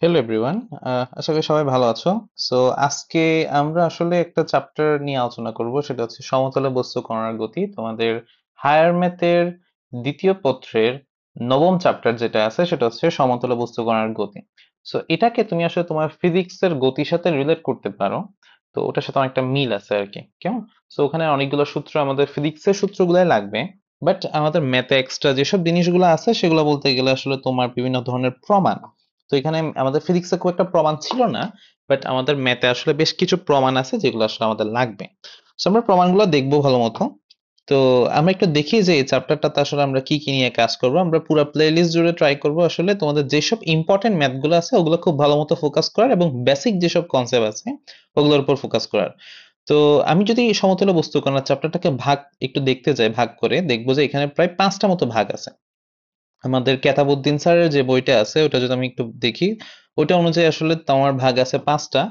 Hello everyone, আশা করি সবাই ভালো আছো। সো আজকে আমরা আসলে একটা চ্যাপ্টার নিয়ে আলোচনা করব, সেটা হচ্ছে সমতলে বস্তু কণার গতি। তোমাদের হায়ার ম্যাথের দ্বিতীয় পত্রের নবম চ্যাপ্টার যেটা আছে সেটা হচ্ছে সমতলে বস্তু কণার গতি। সো এটাকে তুমি আসলে তোমার ফিজিক্সের গতির সাথে রিলেট করতে পারো। তো ওটার সাথে অনেকটা মিল আছে আর কি, কেমন? সো ওখানে অনেকগুলো সূত্র, আমাদের ফিজিক্সের সূত্রগুলাই লাগবে, বাট আমাদের ম্যাথে এক্সট্রা যেসব জিনিসগুলো আছে সেগুলো বলতে গেলে আসলে তোমার বিভিন্ন ধরনের প্রমাণ। তো এখানে আমাদের ফিজিক্সে খুব একটা প্রমাণ ছিল না, বাট আমাদের ম্যাথে আসলে বেশ কিছু প্রমাণ আছে যেগুলো আসলে আমাদের লাগবে। তো আমরা প্রমাণগুলো দেখবো ভালো মতো। তো আমরা একটু দেখি যে এই চ্যাপ্টারটাতে আসলে আমরা কি কি নিয়ে কাজ করব। আমরা পুরো প্লেলিস্ট জুড়ে ট্রাই করব আসলে তোমাদের যেসব ইম্পর্টেন্ট ম্যাথগুলো আছে ওগুলো খুব ভালো মতো ফোকাস করার, এবং বেসিক যেসব কনসেপ্ট আছে ওগুলোর উপর ফোকাস করার। তো আমি যদি সমতল বস্তু কণার চ্যাপ্টারটাকে ভাগ একটু দেখতে যাই, ভাগ করে দেখবো যে এখানে প্রায় 5টা মতো ভাগ আছে। আমাদের কেতাবউদ্দিন স্যারের যে বইটা আছে ওটা যদি আমি একটু দেখি, ওটা অনুযায়ী আসলে তোমার ভাগ আছে 5টা।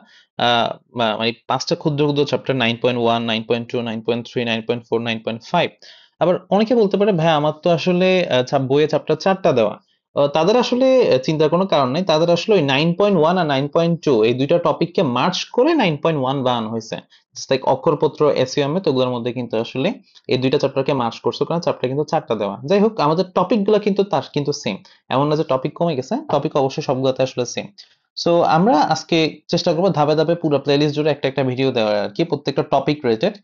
মানে 5টা ক্ষুদ্র ক্ষুদ্র চ্যাপ্টার: 9.1, 9.2, 9.3, 9.4, 9.5। আবার অনেকে বলতে পারে, ভাই আমার তো আসলে বইয়ে চ্যাপ্টার 4টা দেওয়া। তাদের আসলে চিন্তার কোনো কারণ নেই, তাদের আসলে ওই 9.1 আর 9.2 এই দুইটা টপিককে মার্চ করে 9.1 বানানো হয়েছে। লাইক অক্ষরপত্র, এসইএম, তো ওগুলোর মধ্যে কিন্তু আসলে এই দুইটা চ্যাপ্টারকে মার্চ করছো, কারণ চ্যাপ্টার কিন্তু 4টা দেওয়া। যাই হোক, আমাদের টপিক গুলো কিন্তু তার কিন্তু সেম। এমন না যে টপিক কমে গেছে, টপিক অবশ্যই সবগুলোতে আসলে সেম। সো আমরা আজকে চেষ্টা করবো ধাপে ধাপে পুরো প্লেলিস্ট জুড়ে একটা একটা ভিডিও দেওয়ার আর কি, প্রত্যেকটা টপিক রিলেটেড।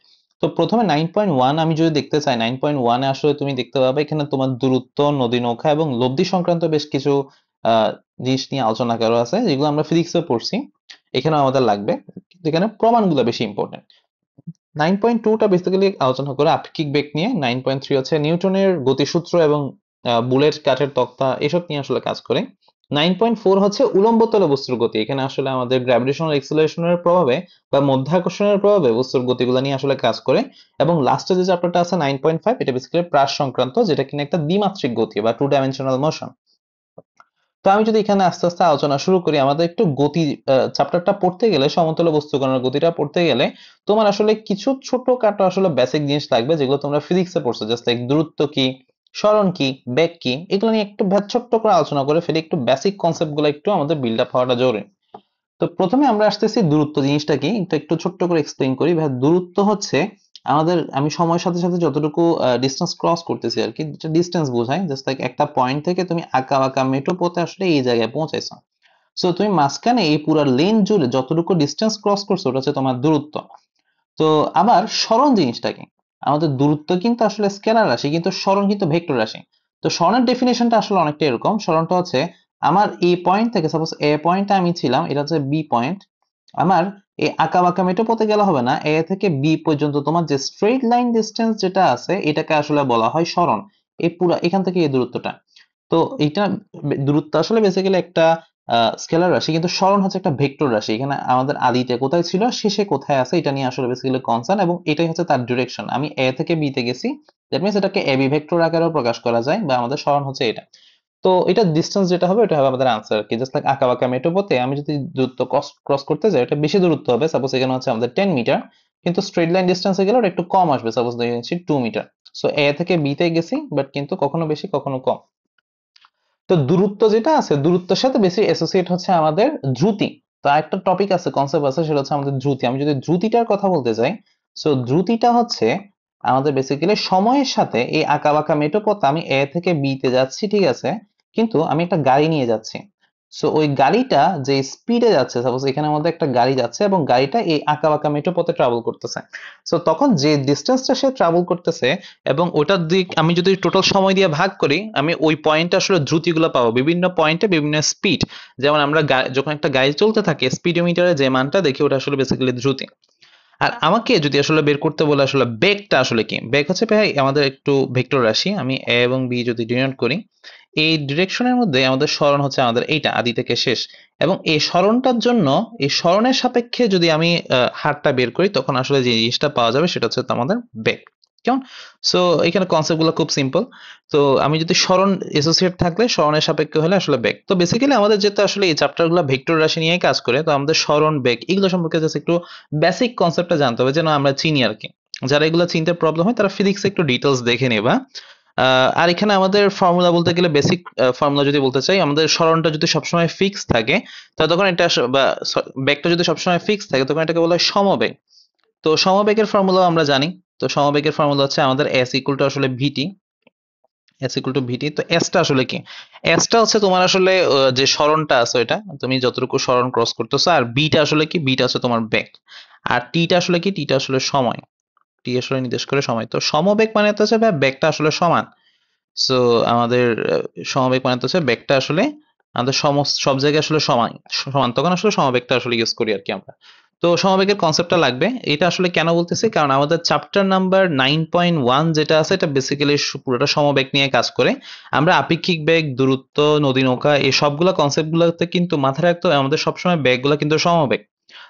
তো প্রথমে 9.1 আমি যদি দেখতে চাই, 9.1 এ আসলে তুমি দেখতে পাবে এখানে তোমার দূরত্ব, নদী নৌকা এবং লব্ধি সংক্রান্ত বেশ কিছু আহ জিনিস নিয়ে আলোচনা করা আছে, যেগুলো আমরা ফিজিক্সে পড়ছি। এখানেও আমাদের লাগবে, কিন্তু এখানে প্রমাণগুলো বেশি ইম্পর্টেন্ট। 9.2টা বেসিক্যালি আলোচনা করে আপেক্ষিক বেগ নিয়ে। 9.3 হচ্ছে নিউটনের গতিসূত্র এবং বুলেট কাঠের তক্তা এসব নিয়ে আসলে কাজ করে। 9.4 হচ্ছে উলম্ব তলে বস্তুর গতি। এখানে আসলে আমাদের গ্র্যাভিটেশনাল এক্সেলারেশনের প্রভাবে বা মধ্যাকর্ষণের প্রভাবে বস্তুর গতিগুলো নিয়ে আসলে কাজ করে। এবং লাস্টে যে চ্যাপ্টারটা আছে 9.5, এটা বেসিক্যালি প্রাস সংক্রান্ত, যেটা কিনা একটা দ্বিমাত্রিক গতি বা টু ডাইমেনশনাল মোশন। তো আমি যদি এখানে আস্তে আস্তে আলোচনা শুরু করি, আমাদের একটু গতি চ্যাপ্টারটা পড়তে গেলে, সমতল বস্তুকণার গতিটা পড়তে গেলে তোমার আসলে কিছু ছোটখাটো আসলে বেসিক জিনিস লাগবে, যেগুলো তোমরা ফিজিক্সে পড়ছো, জাস্ট লাইক দূরত্ব কি, সরণ কি, বেগ কি, এগুলো নিয়ে একটু ছোট্ট করে আলোচনা করে ফেলি। একটু বেসিক কনসেপ্ট গুলো একটু আমাদের বিল্ড আপ হওয়াটা জরুরি। তো প্রথমে আমরা আসতেছি দূরত্ব জিনিসটা কি, এটা একটু ছোট্ট করে এক্সপ্লেইন করি। ভাই, দূরত্ব হচ্ছে আমাদের, আমি সময়ের সাথে সাথে যতটুকু ডিস্টেন্স ক্রস করতেছি আর কি, ডিস্টেন্স বোঝায়। জাস্ট লাইক একটা পয়েন্ট থেকে তুমি আঁকা বাঁকা মেঠো পথে আসলে এই জায়গায় পৌঁছাইছো। সো তুমি মাঝখানে এই পুরো লেন জুড়ে যতটুকু ডিস্টেন্স ক্রস করছো ওটা হচ্ছে তোমার দূরত্ব। তো আবার সরণ জিনিসটা কি, আমাদের দূরত্ব কিন্তু আসলে স্কেলার রাশি, কিন্তু সরণ কিন্তু ভেক্টর রাশি। তো সরণের ডেফিনেশনটা আসলে অনেকটা এরকম। সরণটা হচ্ছে আমার এই পয়েন্ট থেকে, সাপোজ এ পয়েন্টে আমি ছিলাম, এটা হচ্ছে বি পয়েন্ট। আমার এই আঁকা বাঁকা মেটো পথে গেলে হবে না, এ থেকে বি পর্যন্ত তোমার যে স্ট্রেইট লাইন ডিস্টেন্স যেটা আছে এটাকে আসলে বলা হয় সরণ। এই পুরা এখান থেকে এই দূরত্বটা। তো এইটা দূরত্ব আসলে বেসিক্যালি একটা স্কেলার রাশি, কিন্তু সরণ হচ্ছে একটা ভেক্টর রাশি। এখানে আমাদের আদিতে কোথায় ছিল, শেষে কোথায় আছে, এটা নিয়ে আসলে বেসিক্যালি কনসার্ন, এবং এটাই হচ্ছে তার ডিরেকশন। আমি এ থেকে বি তে গেছি, দ্যাট মিনস এটাকে এবি ভেক্টর আকারেও প্রকাশ করা যায়, বা আমাদের সরণ হচ্ছে এটা। তো এটা ডিসটেন্স যেটা হবে এটা হবে আমাদের আনসার কি, জাস্ট লাইক আঁকা বাঁকা মেটোপথে আমি যদি দূরত্ব ক্রস করতে যাই, এটা বেশি দূরত্ব হবে। সাপোজ এখানে হচ্ছে আমাদের 10 মিটার, কিন্তু স্ট্রেট লাইন ডিস্টেন্সে গেলে ওটা একটু কম আসবে। সাপোজ দেখে নিচ্ছি 2 মিটার। সো এ থেকে বি তে গেছি, বাট কিন্তু কখনো বেশি কখনো কম। তো দূরত্ব যেটা আছে, দূরত্বের সাথে বেশি অ্যাসোসিয়েট হচ্ছে আমাদের দ্রুতি। তো আরেকটা টপিক আছে, কনসেপ্ট আছে, সেটা হচ্ছে আমাদের দ্রুতি। আমি যদি দ্রুতিটার কথা বলতে চাই, সো দ্রুতিটা হচ্ছে আমাদের বেসিক্যালি সময়ের সাথে এই আঁকা বাঁকা মেঠো পথ, আমি এ থেকে বি তে যাচ্ছি, ঠিক আছে, কিন্তু আমি একটা গাড়ি নিয়ে যাচ্ছি। সো ওই গাড়িটা যে স্পিডে যাচ্ছে, সাপোজ এখানের মধ্যে একটা গাড়ি যাচ্ছে এবং গাড়িটা এই আঁকা বাঁকা মেঠো পথে ট্রাভেল করতেছে। সো তখন যে ডিস্টেন্সটা সে ট্রাভেল করতেছে এবং ওটার দিক আমি যদি টোটাল সময় দিয়ে ভাগ করি, আমি ওই পয়েন্টে আসলে দ্রুতিগুলো পাবো। বিভিন্ন পয়েন্টে বিভিন্ন স্পিড, যেমন আমরা যখন একটা গাড়ি চলতে থাকে স্পিডোমিটারে যে মানটা দেখি ওটা আসলে বেসিক্যালি দ্রুতি। আর আমাকে যদি আসলে বের করতে বলে আসলে বেগটা আসলে কি, বেগ হচ্ছে ভাই আমাদের একটু ভেক্টর রাশি। আমি এ এবং বি যদি ডিনোট করি, এই ডিরেকশনের মধ্যে আমাদের সরণ হচ্ছে আমাদের এইটা আদি থেকে শেষ। এবং এই সরণটার জন্য, এই সরণের সাপেক্ষে যদি আমি হারটা বের করি, তখন আসলে যে জিনিসটা পাওয়া যাবে সেটা হচ্ছে আমাদের বেগ। কেমন? সো এখানে কনসেপ্ট গুলো খুব সিম্পল। তো আমি যদি সরণ এসোসিয়েট থাকলে, সরণের সাপেক্ষে হলে আসলে বেগ। তো বেসিক্যালি আমাদের যেটা আসলে এই চ্যাপ্টার গুলো ভেক্টর রাশি নিয়ে কাজ করে, তো আমাদের সরণ, বেগ এগুলো সম্পর্কে জাস্ট একটু বেসিক কনসেপ্টটা জানতে হবে, যেন আমরা চিনি আর কি। যারা এগুলো চিনতে প্রবলেম হয় তারা ফিজিক্স একটু ডিটেলস দেখে নেবা। আর এখানে আমাদের ফর্মুলা বলতে গেলে বেসিক ফর্মুলা যদি বলতে চাই, আমাদের সরণটা যদি সবসময় ফিক্স থাকে তাহলে তখন এটা বা বেগটা যদি সবসময় ফিক্স থাকে তখন এটাকে বলা হয় সমবেগ। তো সমবেগের ফর্মুলা আমরা জানি। তো সমবেগের ফর্মুলা হচ্ছে আমাদের এস ইকুয়াল টু আসলে ভিটি, এস ইকুয়াল টু ভিটি। তো এসটা আসলে কি? এসটা হচ্ছে তোমার আসলে যে সরণটা আছে ওইটা তুমি যতটুকু সরণ ক্রস করতেছো, আর বিটা আসলে কি? বিটা আছে তোমার বেগ। আর টিটা আসলে কি? টিটা আসলে সময়। টি আসলে নির্দেশ করে সময়। তো সমবেগ মানে হচ্ছে বেগটা আসলে সমান। সো আমাদের সমবেগ মানে হচ্ছে বেগটা আসলে আমাদের সব জায়গায় আসলে সমান সমান, তখন আসলে সমবেগটা আসলে ইউজ করি আর কি আমরা। তো সমবেগের কনসেপ্টটা লাগবে। এটা আসলে কেন বলতেছি, কারণ আমাদের চ্যাপ্টার নাম্বার 9.1 যেটা আছে এটা বেসিক্যালি পুরোটা সমবেগ নিয়ে কাজ করে। আমরা আপেক্ষিক বেগ, দূরত্ব, নদী নৌকা এই সবগুলা কনসেপ্ট গুলোতে কিন্তু মাথায় রাখতে হবে আমাদের সবসময় বেগগুলো কিন্তু সমবেগ।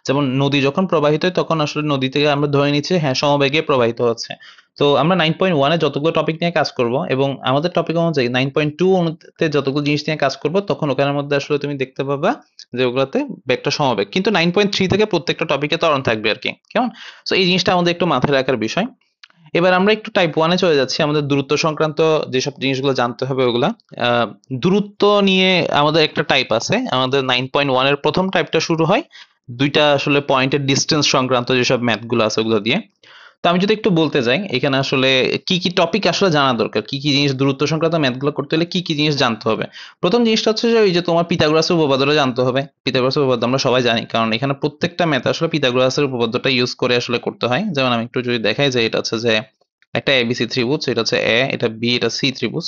যেমন নদী যখন প্রবাহিত হয় তখন আসলে নদী থেকে আমরা ধরে নিচ্ছি হ্যাঁ সমবেগে প্রবাহিত হচ্ছে। তো আমরা 9.1 এ যতগুলো টপিক নিয়ে কাজ করব এবং আমাদের টপিক অনুযায়ী 9.2 অনুতে যতগুলো জিনিস নিয়ে কাজ করব তখন ওখানের মধ্যে আসলে তুমি দেখতে পাবা যে ওগুলোতে বেগটা সমবেগ, কিন্তু 9.3 থেকে প্রত্যেকটা টপিকে ত্বরণ থাকবে আর কি, কেমন? তো এই জিনিসটা আমাদের একটু মাথায় রাখার বিষয়। এবার আমরা একটু টাইপ 1 এ চলে যাচ্ছি, আমাদের দূরত্ব সংক্রান্ত যেসব জিনিসগুলো জানতে হবে ওগুলা। আহ, দূরত্ব নিয়ে আমাদের একটা টাইপ আছে, আমাদের 9.1 এর প্রথম টাইপটা শুরু হয় দুইটা আসলে পয়েন্টের ডিস্টেন্স সংক্রান্ত যেসব ম্যাথ গুলো আছে ওগুলো দিয়ে। তো আমি যদি একটু বলতে যাই এখানে আসলে কি কি টপিক আসলে জানা দরকার, কি কি জিনিস দূরত্ব সংক্রান্ত ম্যাথগুলো করতে হলে কি কি জিনিস জানতে হবে। প্রথম জিনিসটা হচ্ছে যে ওই যে তোমার পিথাগোরাসের উপপাদ্যটা জানতে হবে। পিথাগোরাসের উপপাদ্য আমরা সবাই জানি, কারণ এখানে প্রত্যেকটা ম্যাথ আসলে পিথাগোরাসের উপপাদ্যটা ইউজ করে আসলে করতে হয়। যেমন আমি একটু যদি দেখাই যে এটা হচ্ছে যে একটা এবিসি ত্রিভুজ, এটা হচ্ছে এ, এটা বি, এটা সি ত্রিভুজ।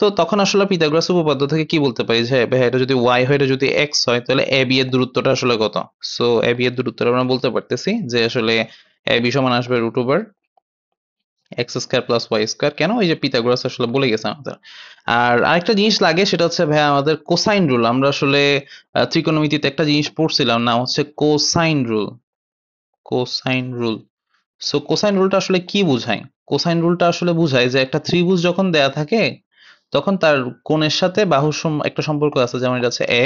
তো তখন আসলে পিথাগোরাসের উপপাদ্য থেকে কি বলতে পারি যে ভাই এটা যদি ওয়াই হয়, এটা যদি এক্স হয়, তাহলে এ বি এর দূরত্বটা আসলে কত? সো এ বি এর দূরত্বটা আমরা বলতে পারতেছি যে আসলে এ বি সমান আসবে root over X square plus Y square. কেন? ওই যে পিথাগোরাস আসলে বলে গেছে আমাদের। আর আরেকটা জিনিস লাগে সেটা হচ্ছে ভাই আমাদের কোসাইন রুল। আমরা আসলে ত্রিকোণমিতিতে একটা জিনিস পড়ছিলাম, নাম হচ্ছে cosine rule. Cosine rule. So cosine রুলটা আসলে কি বোঝায়? কোসাইন রুলটা আসলে বোঝায় যে একটা ত্রিভুজ যখন দেয়া থাকে তখন তার কোণের সাথে বাহুর একটা সম্পর্ক আছে, যেমন এটা হচ্ছে এ,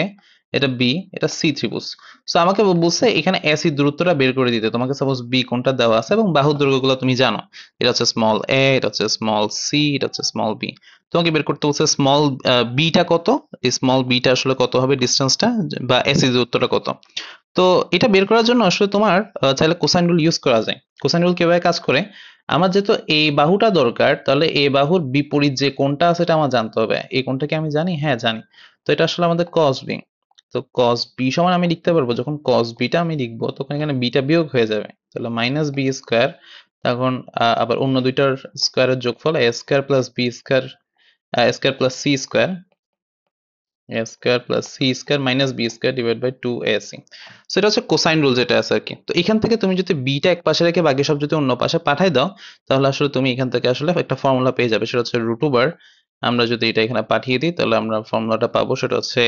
এটা বি, এটা সি ত্রিভুজ। সো আমাকে বলছে এখানে এসি দূরত্বটা বের করে দিতে। তোমাকে সাপোজ বি কোণটা দেওয়া আছে এবং বাহুর দৈর্ঘ্যগুলো তুমি জানো, এটা হচ্ছে স্মল এ, এটা হচ্ছে স্মল সি, এটা হচ্ছে স্মল বি। তোমাকে বের করতে বলছে স্মল বিটা কত, এই স্মল বিটা আসলে কত হবে ডিস্টেন্সটা, বা এসি দূরত্বটা কত। তো এটা বের করার জন্য আসলে তোমার চাইলে কোসাইন রুল ইউজ করা যায়। কোসাইন রুল কিভাবে কাজ করে? আমার যেহেতু এই বাহুটা দরকার, তাহলে এই বাহুর বিপরীত যে কোণটা আছে এটা আমার জানতে হবে। এই কোণটা কি আমি জানি? হ্যাঁ জানি। তো এটা আসলে আমাদের কস বি। তো কস বি সমান আমি লিখতে পারবো, যখন কস বিটা আমি লিখবো তখন এখানে বিটা বিয়োগ হয়ে যাবে, তাহলে মাইনাস বি স্কোয়ার। তখন আবার অন্য দুইটার স্কোয়ারের যোগফল A square plus B square, square plus C square, A square plus C square minus B square divide by 2ac। So এটা হচ্ছে কোসাইন রুল যেটা আছে আর কি। তো এখান থেকে তুমি যদি বিটা এক পাশে রেখে বাকি সব যদি অন্য পাশে পাঠাই দাও তাহলে আসলে তুমি এখান থেকে আসলে একটা ফর্মুলা পেয়ে যাবে, সেটা হচ্ছে রুট ওভার। আমরা যদি এটা এখানে পাঠিয়ে দিই তাহলে আমরা ফর্মুলাটা পাবো, সেটা হচ্ছে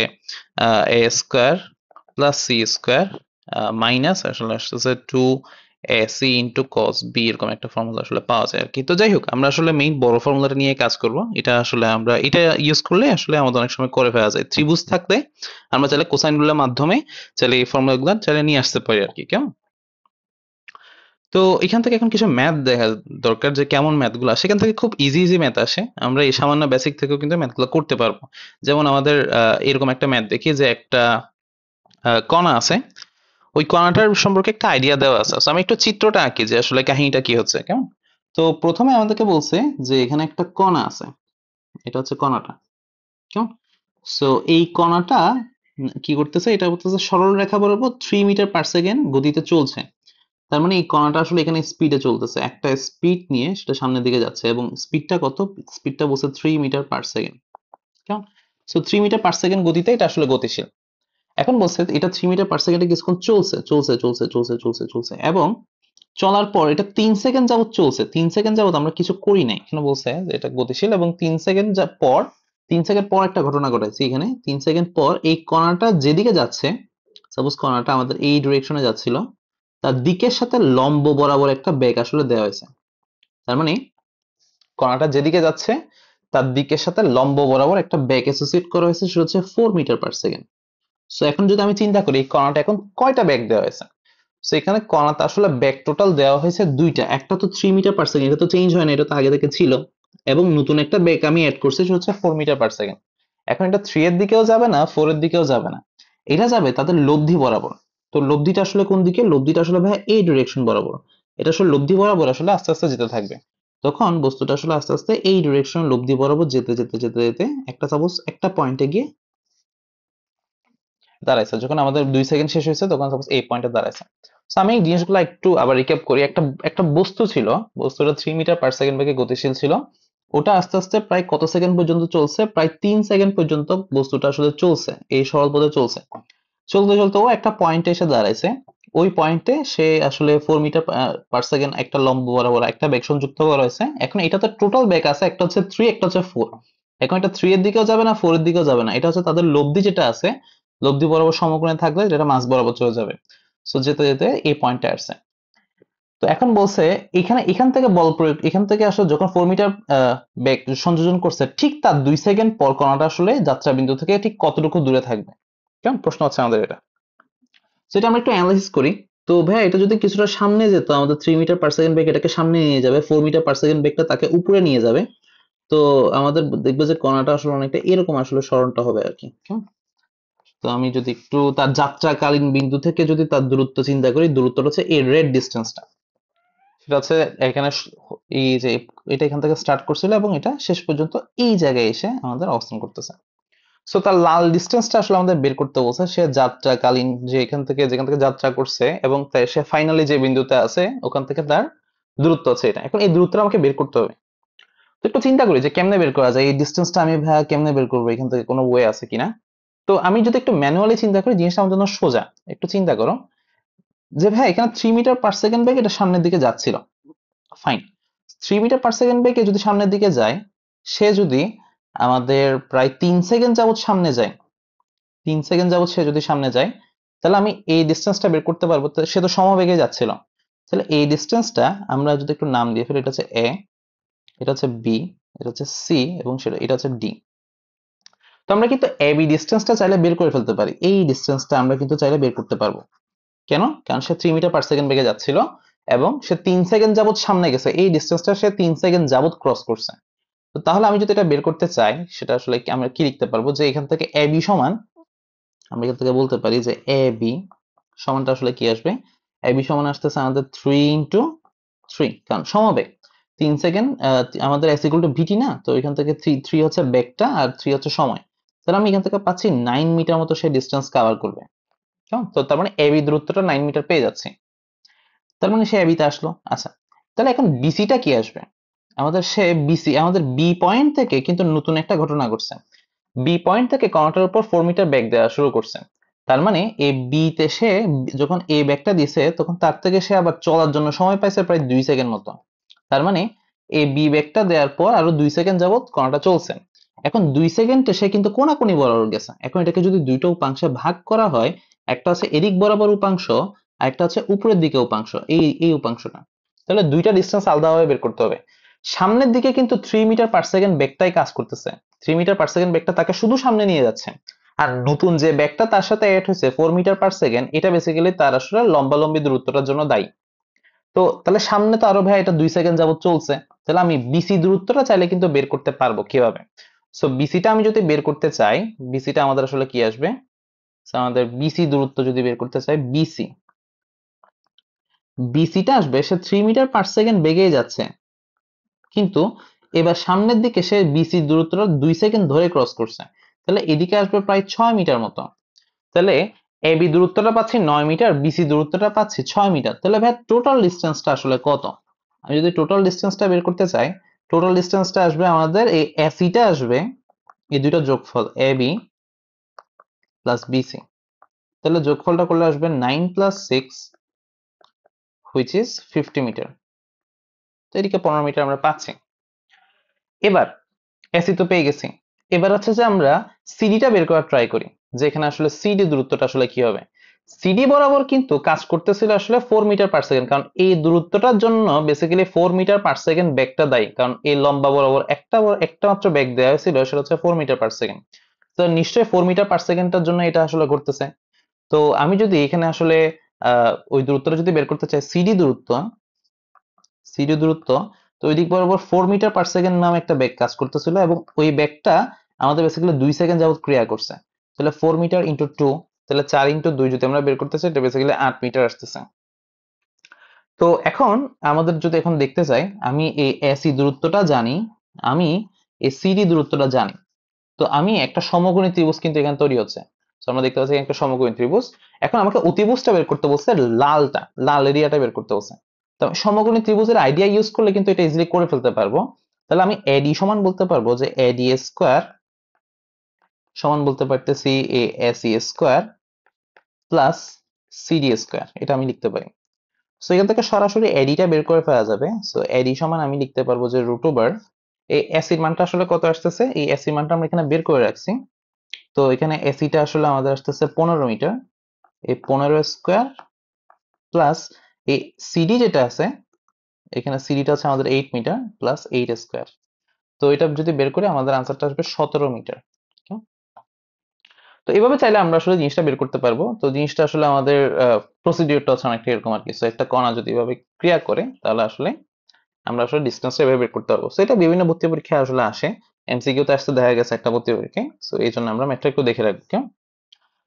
A square plus C square minus আসলে আসতেছে 2ac ইন্টু কস বি, এরকম একটা ফর্মুলা আসলে পাওয়া যায় আর কি। তো যাই হোক, আমরা আসলে মেইন বড় ফর্মুলাটা নিয়ে কাজ করব। এটা আসলে আমরা এটা ইউজ করলে আসলে আমাদের অনেক সময় করে ফেলা যায়। ত্রিভুজ থাকলে আমরা চাইলে কোসাইন রুলের মাধ্যমে চাইলে এই ফর্মুলাগুলো চাইলে নিয়ে আসতে পারি আর কি, কেমন? তো এখান থেকে এখন কিছু ম্যাথ দেখা দরকার, যে কেমন ম্যাথগুলো আসে। এখান থেকে খুব ইজি ইজি ম্যাথ আসে, আমরা এই সামান্য বেসিক থেকেও কিন্তু ম্যাথগুলো করতে পারবো। যেমন আমাদের এরকম একটা ম্যাথ দেখি যে একটা কণা আছে, ওই কণাটার সম্পর্কে একটা আইডিয়া দেওয়া আছে। So, আমি একটু চিত্রটা আঁকি যে আসলে কাহিনীটা কি হচ্ছে, কেমন? তো প্রথমে আমাদেরকে বলছে যে এখানে একটা কণা আছে, এটা হচ্ছে কণাটা, কেমন? সো এই কণাটা কি করতেছে, এটা বলতেছে সরল রেখা বরাবর 3 মিটার পার সেকেন্ড গতিতে চলছে। তার মানে এই কণাটা আসলে এখানে স্পিডে চলতেছে, একটা স্পিড নিয়ে সেটা সামনের দিকে যাচ্ছে, এবং স্পিডটা কত? স্পিডটা বলছে 3 মিটার পার সেকেন্ড, কেমন? সো 3 মিটার পার সেকেন্ড গতিতে এটা আসলে গতিশীল। এখন বলছে এটা 3 মিটার পার সেকেন্ডে কিছুক্ষণ চলছে চলছে চলছে চলছে চলছে চলছে, এবং চলার পর এটা 3 সেকেন্ড যাবত চলছে। 3 সেকেন্ড যাবত আমরা কিছু করি নাই, এখানে বলছে যে এটা গতিশীল, এবং 3 সেকেন্ড পর 3 সেকেন্ড পর একটা ঘটনা ঘটাইছে। এখানে 3 সেকেন্ড পর এই কণাটা যেদিকে যাচ্ছে, সাপোজ কণাটা আমাদের এই ডিরেকশনে যাচ্ছিল, তার দিকের সাথে লম্ব বরাবর একটা বেগ আসলে দেওয়া হয়েছে। তার মানে কণাটা যেদিকে যাচ্ছে তার দিকের সাথে লম্ব বরাবর একটা বেগ অ্যাসোসিয়েট করা হয়েছে, সেটা হচ্ছে 4 মিটার পার সেকেন্ড। সো এখন যদি আমি চিন্তা করি এই কণাটা এখন কয়টা বেগ দেওয়া হয়েছে, সো এখানে কণাতে আসলে বেগ টোটাল দেওয়া হয়েছে দুইটা। একটা তো 3 মিটার পার সেকেন্ড, এটা তো চেঞ্জ হয় না, এটা তো আগে থেকে ছিল। এবং নতুন একটা বেগ আমি অ্যাড করছি সেটা হচ্ছে 4 মিটার/সেকেন্ড। এখন এটা 3 এর দিকেও যাবে না, 4 এর দিকেও যাবে না, এটা যাবে তাদের লব্ধি বরাবর। তো লব্ধিটা আসলে কোন দিকে? লব্ধিটা আসলে ভাই এই ডিরেকশন বরাবর। এটা আসলে লব্ধি বরাবর আসলে আস্তে আস্তে যেতে থাকবে। তখন বস্তুটা আসলে আস্তে আস্তে এই ডিরেকশন লব্ধি বরাবর যেতে যেতে যেতে যেতে একটা সাপোজ একটা পয়েন্টে গিয়ে দাঁড়াইছে। যখন আমাদের 2 সেকেন্ড শেষ হয়েছে তখন সাপোজ এই পয়েন্টে দাঁড়াইছে। তো আমি এই জিনিসগুলো একটু আবার রিক্যাপ করি। একটা একটা বস্তু ছিল, বস্তুটা 3 মিটার/সেকেন্ড বেগে গতিশীল ছিল। ওটা আস্তে আস্তে প্রায় কত সেকেন্ড পর্যন্ত চলছে? প্রায় 3 সেকেন্ড পর্যন্ত বস্তুটা আসলে চলছে, এই সরল পথে চলছে। চলতে চলতে ও একটা পয়েন্টে এসে দাঁড়াইছে। ওই পয়েন্টে সে আসলে 4 মিটার/সেকেন্ড একটা লম্ব বরাবর একটা বেগ সংযুক্ত করা হয়েছে। এখন এটাতে টোটাল বেগ আছে, একটা হচ্ছে 3, একটা হচ্ছে 4। এখন এটা 3 এর দিকেও যাবে না, 4 এর দিকেও যাবে না, এটা হচ্ছে তাদের লব্ধি যেটা আছে, লব্ধি বরাবর সমকোণে থাকলে যেটা মাঝ বরাবর চলে যাবে। সো যেতে যেতে এই পয়েন্টে আসছে। তো এখন বলছে এখান থেকে বল প্রয়োগ, এখান থেকে আসলে যখন 4 মিটার বেগ সংযোজন করছে ঠিক তার 2 সেকেন্ড পর কণাটা আসলে যাত্রা বিন্দু থেকে ঠিক কতটুকু দূরে থাকবে। কেমন প্রশ্ন হচ্ছে আমাদের এটা। তো এটা আমরা একটু অ্যানালাইসিস করি। তো ভাই এটা যদি কিছুটা সামনে যেত, আমাদের 3 মিটার/সেকেন্ড বেগ এটাকে সামনে নিয়ে যাবে, 4 মিটার/সেকেন্ড বেগটা তাকে উপরে নিয়ে যাবে। তো আমাদের দেখবে যে কণাটা আসলে অনেকটা এরকম আসলে সরণটা হবে আর কি। কেমন? তো আমি যদি একটু তার যাত্রাকালীন বিন্দু থেকে যদি তার দূরত্ব চিন্তা করি, দূরত্বটা হচ্ছে এই রেড ডিস্টেন্সটা। সেটা হচ্ছে এখানে এই যে এটা এখান থেকে স্টার্ট করছিল এবং এটা শেষ পর্যন্ত এই জায়গায় এসে আমাদের অবস্থান করতেছে। সো তার লাল ডিস্টেন্সটা আসলে আমাদের বের করতে বলছে। সে যাত্রাকালীন যে যেখান থেকে যাত্রা করছে এবং সে ফাইনালি যে বিন্দুতে আছে ওখান থেকে তার দূরত্ব আছে এটা। এখন এই দূরত্বটা আমাকে বের করতে হবে। তো একটু চিন্তা করি যে কেমনে বের করা যায়, এই ডিস্টেন্সটা আমি ভাইয়া কেমনে বের করবো, এখান থেকে কোনো ওয়ে আছে কিনা। তো আমি যদি একটু ম্যানুয়ালি চিন্তা করি জিনিসটা আমার জন্য সোজা। একটু চিন্তা করো যে ভাই এখানে 3 মিটার/সেকেন্ড বেগে এটা সামনের দিকে যাচ্ছিল, ফাইন। 3 মিটার/সেকেন্ড বেগে যদি সামনের দিকে যায়, সে যদি আমাদের প্রায় 3 সেকেন্ড যাবত সামনে যায়, 3 সেকেন্ড যাবত সে যদি সামনে যায়, তাহলে আমি এই ডিস্টেন্সটা বের করতে পারবো। তো সে তো সমবেগে যাচ্ছিল, তাহলে এই ডিস্টেন্সটা আমরা যদি একটু নাম দিয়ে ফেলি, এটা হচ্ছে এ, এটা হচ্ছে বি, এটা হচ্ছে সি এবং এটা হচ্ছে ডি। তো আমরা কিন্তু এ বি ডিস্টেন্সটা চাইলে বের করে ফেলতে পারি। এই ডিস্টেন্সটা আমরা কিন্তু চাইলে বের করতে পারবো। কেন? কারণ সে 3 মিটার/সেকেন্ড বেগে যাচ্ছিল এবং সে 3 সেকেন্ড যাবত সামনে গেছে, এই ডিস্টেন্সটা সে 3 সেকেন্ড যাবত ক্রস করছে। তো তাহলে আমি যদি এটা বের করতে চাই সেটা আসলে আমরা কি লিখতে পারবো, যে এখান থেকে এ বি সমান, আমরা এখান থেকে বলতে পারি যে এ বি সমানটা আসলে কি আসবে, এ বি সমান আসতেছে আমাদের 3 × 3, কারণ সমবেগ 3 সেকেন্ড, আমাদের এস ইকুয়াল টু ভিটি না, তো এখান থেকে 3 হচ্ছে বেগটা আর 3 হচ্ছে সময়। তাহলে আমি এখান থেকে পাচ্ছি 9 মিটার মতো সে ডিস্টেন্স কভার করবে। কেমন? তো তার মানে এ বি দূরত্বটা 9 মিটার পেয়ে যাচ্ছি। তার মানে সে এবিতে আসলো। আচ্ছা, তাহলে এখন বিসিটা কি আসবে? আমাদের বি পয়েন্ট থেকে কিন্তু নতুন একটা ঘটনা ঘটছে। বি পয়েন্ট থেকে কণাটার উপর 4 মিটার বেগ দেওয়া শুরু করছে। তার মানে এ বি তে সে যখন এ বেগটা দিছে তখন তার থেকে সে আবার চলার জন্য সময় পাইছে প্রায় 2 সেকেন্ড মতো। তার মানে এ বি বেগটা দেওয়ার পর আরো 2 সেকেন্ড যাবত কণাটা চলছে। এখন 2 সেকেন্ডে সে কিন্তু কোনাকুনি বরাবর গেছে। এখন এটাকে যদি দুইটা উপাংশে ভাগ করা হয়, একটা হচ্ছে এদিক বরাবর উপাংশ আর একটা হচ্ছে উপরের দিকে উপাংশ, এই উপাংশটা, তাহলে দুইটা ডিস্টেন্স আলাদাভাবে বের করতে হবে। সামনের দিকে কিন্তু 3 মিটার/সেকেন্ড বেগটাই কাজ করতেছে। 3 মিটার/সেকেন্ড বেগটা তাকে শুধু সামনে নিয়ে যাচ্ছে। আর নতুন যে বেগটা তার সাথে এড হয়েছে 4 মিটার/সেকেন্ড, এটা বেসিক্যালি তার আসলে লম্বালম্বি দূরত্বটার জন্য দায়ী। তো তাহলে সামনে তো আরো ভাই এটা 2 সেকেন্ড যাবত চলছে, তাহলে আমি বিসি দূরত্বটা চাইলে কিন্তু বের করতে পারবো কিভাবে। সো বিসিটা আমি যদি বের করতে চাই, বিসিটা আমাদের আসলে কি আসবে, So, আমাদের বিসি দূরত্ব যদি বের করতে চাই, বিসিটা আসবে, সে 3 মিটার/সেকেন্ড বেগেই যাচ্ছে, কিন্তু এবার সামনের দিকে সে বিসি দূরত্বটা 2 সেকেন্ড ধরে ক্রস করছে। তাহলে এদিকে আসবে প্রায় 6 মিটার মতো। তাহলে এবি দূরত্বটা পাচ্ছি 9 মিটার, বিসি দূরত্বটা পাচ্ছি 6 মিটার। তাহলে ভাই টোটাল ডিস্টেন্সটা আসলে কত? আমি যদি টোটাল ডিস্টেন্সটা বের করতে চাই, টোটাল ডিস্টেন্সটা আসবে আমাদের এই এসিটা আসবে এই দুইটা যোগফল এবি প্লাস বিসি। তাহলে যোগফলটা করলে আসবে 9 + 6 which is 50 মিটার। তো এদিকে 15 মিটার আমরা পাচ্ছি। এবার এসি তো পেয়ে গেছি, এবার হচ্ছে যে আমরা সিডিটা বের করার ট্রাই করি, যে এখানে আসলে সিডি দূরত্বটা আসলে কি হবে। সিডি বরাবর কিন্তু কাজ করতেছিল আসলে 4 মিটার/সেকেন্ড, কারণ এই দূরত্বটার জন্য বেসিক্যালি 4 মিটার/সেকেন্ড বেগটা দায়ী, কারণ এই লম্বা বরাবর একটা মাত্র বেগ দেওয়া হয়েছিল, সেটা হচ্ছে 4 মিটার/সেকেন্ড। তো নিশ্চয়ই 4 মিটার/সেকেন্ডের জন্য এটা আসলে ঘটতেছে। তো আমি যদি এখানে আসলে ওই দূরত্বটা যদি বের করতে চাই, সিডি দূরত্ব, তো ওই দিক বরাবর 4 মিটার/সেকেন্ড নামে একটা বেগ কাজ করতেছিল এবং ওই বেগটা আমাদের বেসিক্যালি 2 সেকেন্ড যাবত ক্রিয়া করছে। তাহলে 4 মিটার ইন্টু 2, তাহলে 4 ইন্টু 2 যদি আমরা বের করতেছি, এটা বেসিক্যালি 8 মিটার আসতেছে। তো এখন আমাদের যদি এখন দেখতে চাই, আমি এই এসি দূরত্বটা জানি, আমি এই সিডি দূরত্বটা জানি, তো আমি একটা সমকোণী ত্রিভুজ কিন্তু এখানে তৈরি হচ্ছে। তো আমরা দেখতে পাচ্ছি একটা সমকোণী ত্রিভুজ। এখন আমাকে অতিভুজটা বের করতে বলছে, লাল এরিয়াটা বের করতে বলছে। তো আমি সমকোণী ত্রিভুজের আইডিয়া ইউজ করলে কিন্তু এটা ইজিলি করে ফেলতে পারবো। তাহলে আমি এডি সমান বলতে পারবো যে এডি স্কোয়ার সমান বলতে পারতেছি এ AC square plus CD square, এটা আমি লিখতে পারি। সো এখান থেকে সরাসরি এডিটা বের করে ফেলা যাবে। সো এডি সমান আমি লিখতে পারবো যে রুট ওভার এই এসির মানটা আসলে কত আসতেছে, এই এসির মানটা আমরা এখানে বের করে রাখছি। তো এখানে এসিটা আসলে আমাদের আসতেছে 15 মিটার, এই 15 স্কোয়ার প্লাস এই সিডি যেটা আছে, এখানে সিডিটা হচ্ছে আমাদের 8 মিটার প্লাস 8 স্কোয়ার। তো এটা যদি বের করে আমাদের আনসারটা আসবে 17 মিটার। তো এভাবে চাইলে আমরা আসলে জিনিসটা বের করতে পারবো। তো জিনিসটা আসলে আমাদের প্রসিডিউরটা হচ্ছে অনেকটা এরকম আর কি। So একটা কণা যদি এভাবে ক্রিয়া করে তাহলে আসলে আমরা আসলে ডিসটেন্সটা এভাবে বের করতে পারবো। তো এটা বিভিন্ন ভর্তি পরীক্ষায় আসলে আসে, এমসিকিউ তে আসতে দেখা গেছে একটা ভর্তি পরীক্ষায়। সো এই জন্য আমরা ম্যাথটা একটু দেখে রাখবো, কেমন?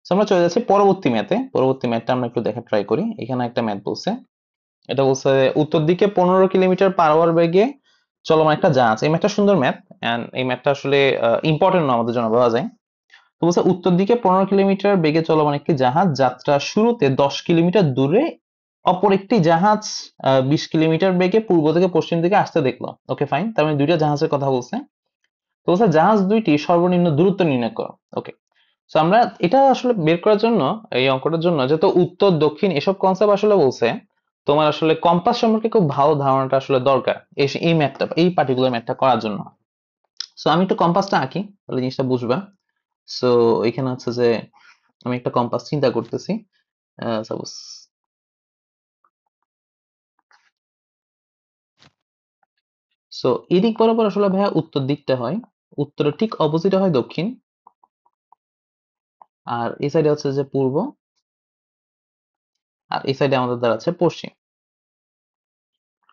So আমরা চলে যাচ্ছি পরবর্তী ম্যাথে। পরবর্তী ম্যাথটা আমরা একটু দেখা ট্রাই করি। এখানে একটা ম্যাথ বলছে, এটা বলছে উত্তর দিকে 15 কিলোমিটার/আওয়ার বেগে চলমান একটা জাহাজ। এই ম্যাথটা সুন্দর ম্যাথ, এন্ড এই ম্যাথটা আসলে ইম্পর্টেন্ট আমাদের জন্য বলা যায়। তো বলছে উত্তর দিকে 15 কিলোমিটার বেগে চলমান একটি জাহাজ যাত্রা শুরুতে 10 কিলোমিটার দূরে অপর একটি জাহাজ 20 কিলোমিটার বেগে পূর্ব থেকে পশ্চিম দিকে আসতে দেখলো। ওকে ফাইন, তার মানে দুইটা জাহাজের কথা বলছে। তো বলছে জাহাজ দুইটি সর্বনিম্ন দূরত্ব নির্ণয় করো। ওকে, তো আমরা এটা আসলে বের করার জন্য, এই অঙ্কটার জন্য যেহেতু উত্তর দক্ষিণ এসব কনসেপ্ট আসলে বলছে, তোমার আসলে কম্পাস সম্পর্কে খুব ভালো ধারণাটা আসলে দরকার এই ম্যাথটা, এই পার্টিকুলার ম্যাথটা করার জন্য। সো আমি একটু কম্পাসটা আঁকি, তাহলে জিনিসটা বুঝবা। সো এখানে হচ্ছে যে আমি একটা কম্পাস চিন্তা করতেছি। সাপোজ সো এদিক বরাবর আসলে ভাইয়া উত্তর দিকটা হয়, উত্তরের ঠিক অপোজিটে হয় দক্ষিণ, আর এই সাইডে হচ্ছে যে পূর্ব, আর এই সাইডে আমাদের দ্বারা আছে পশ্চিম।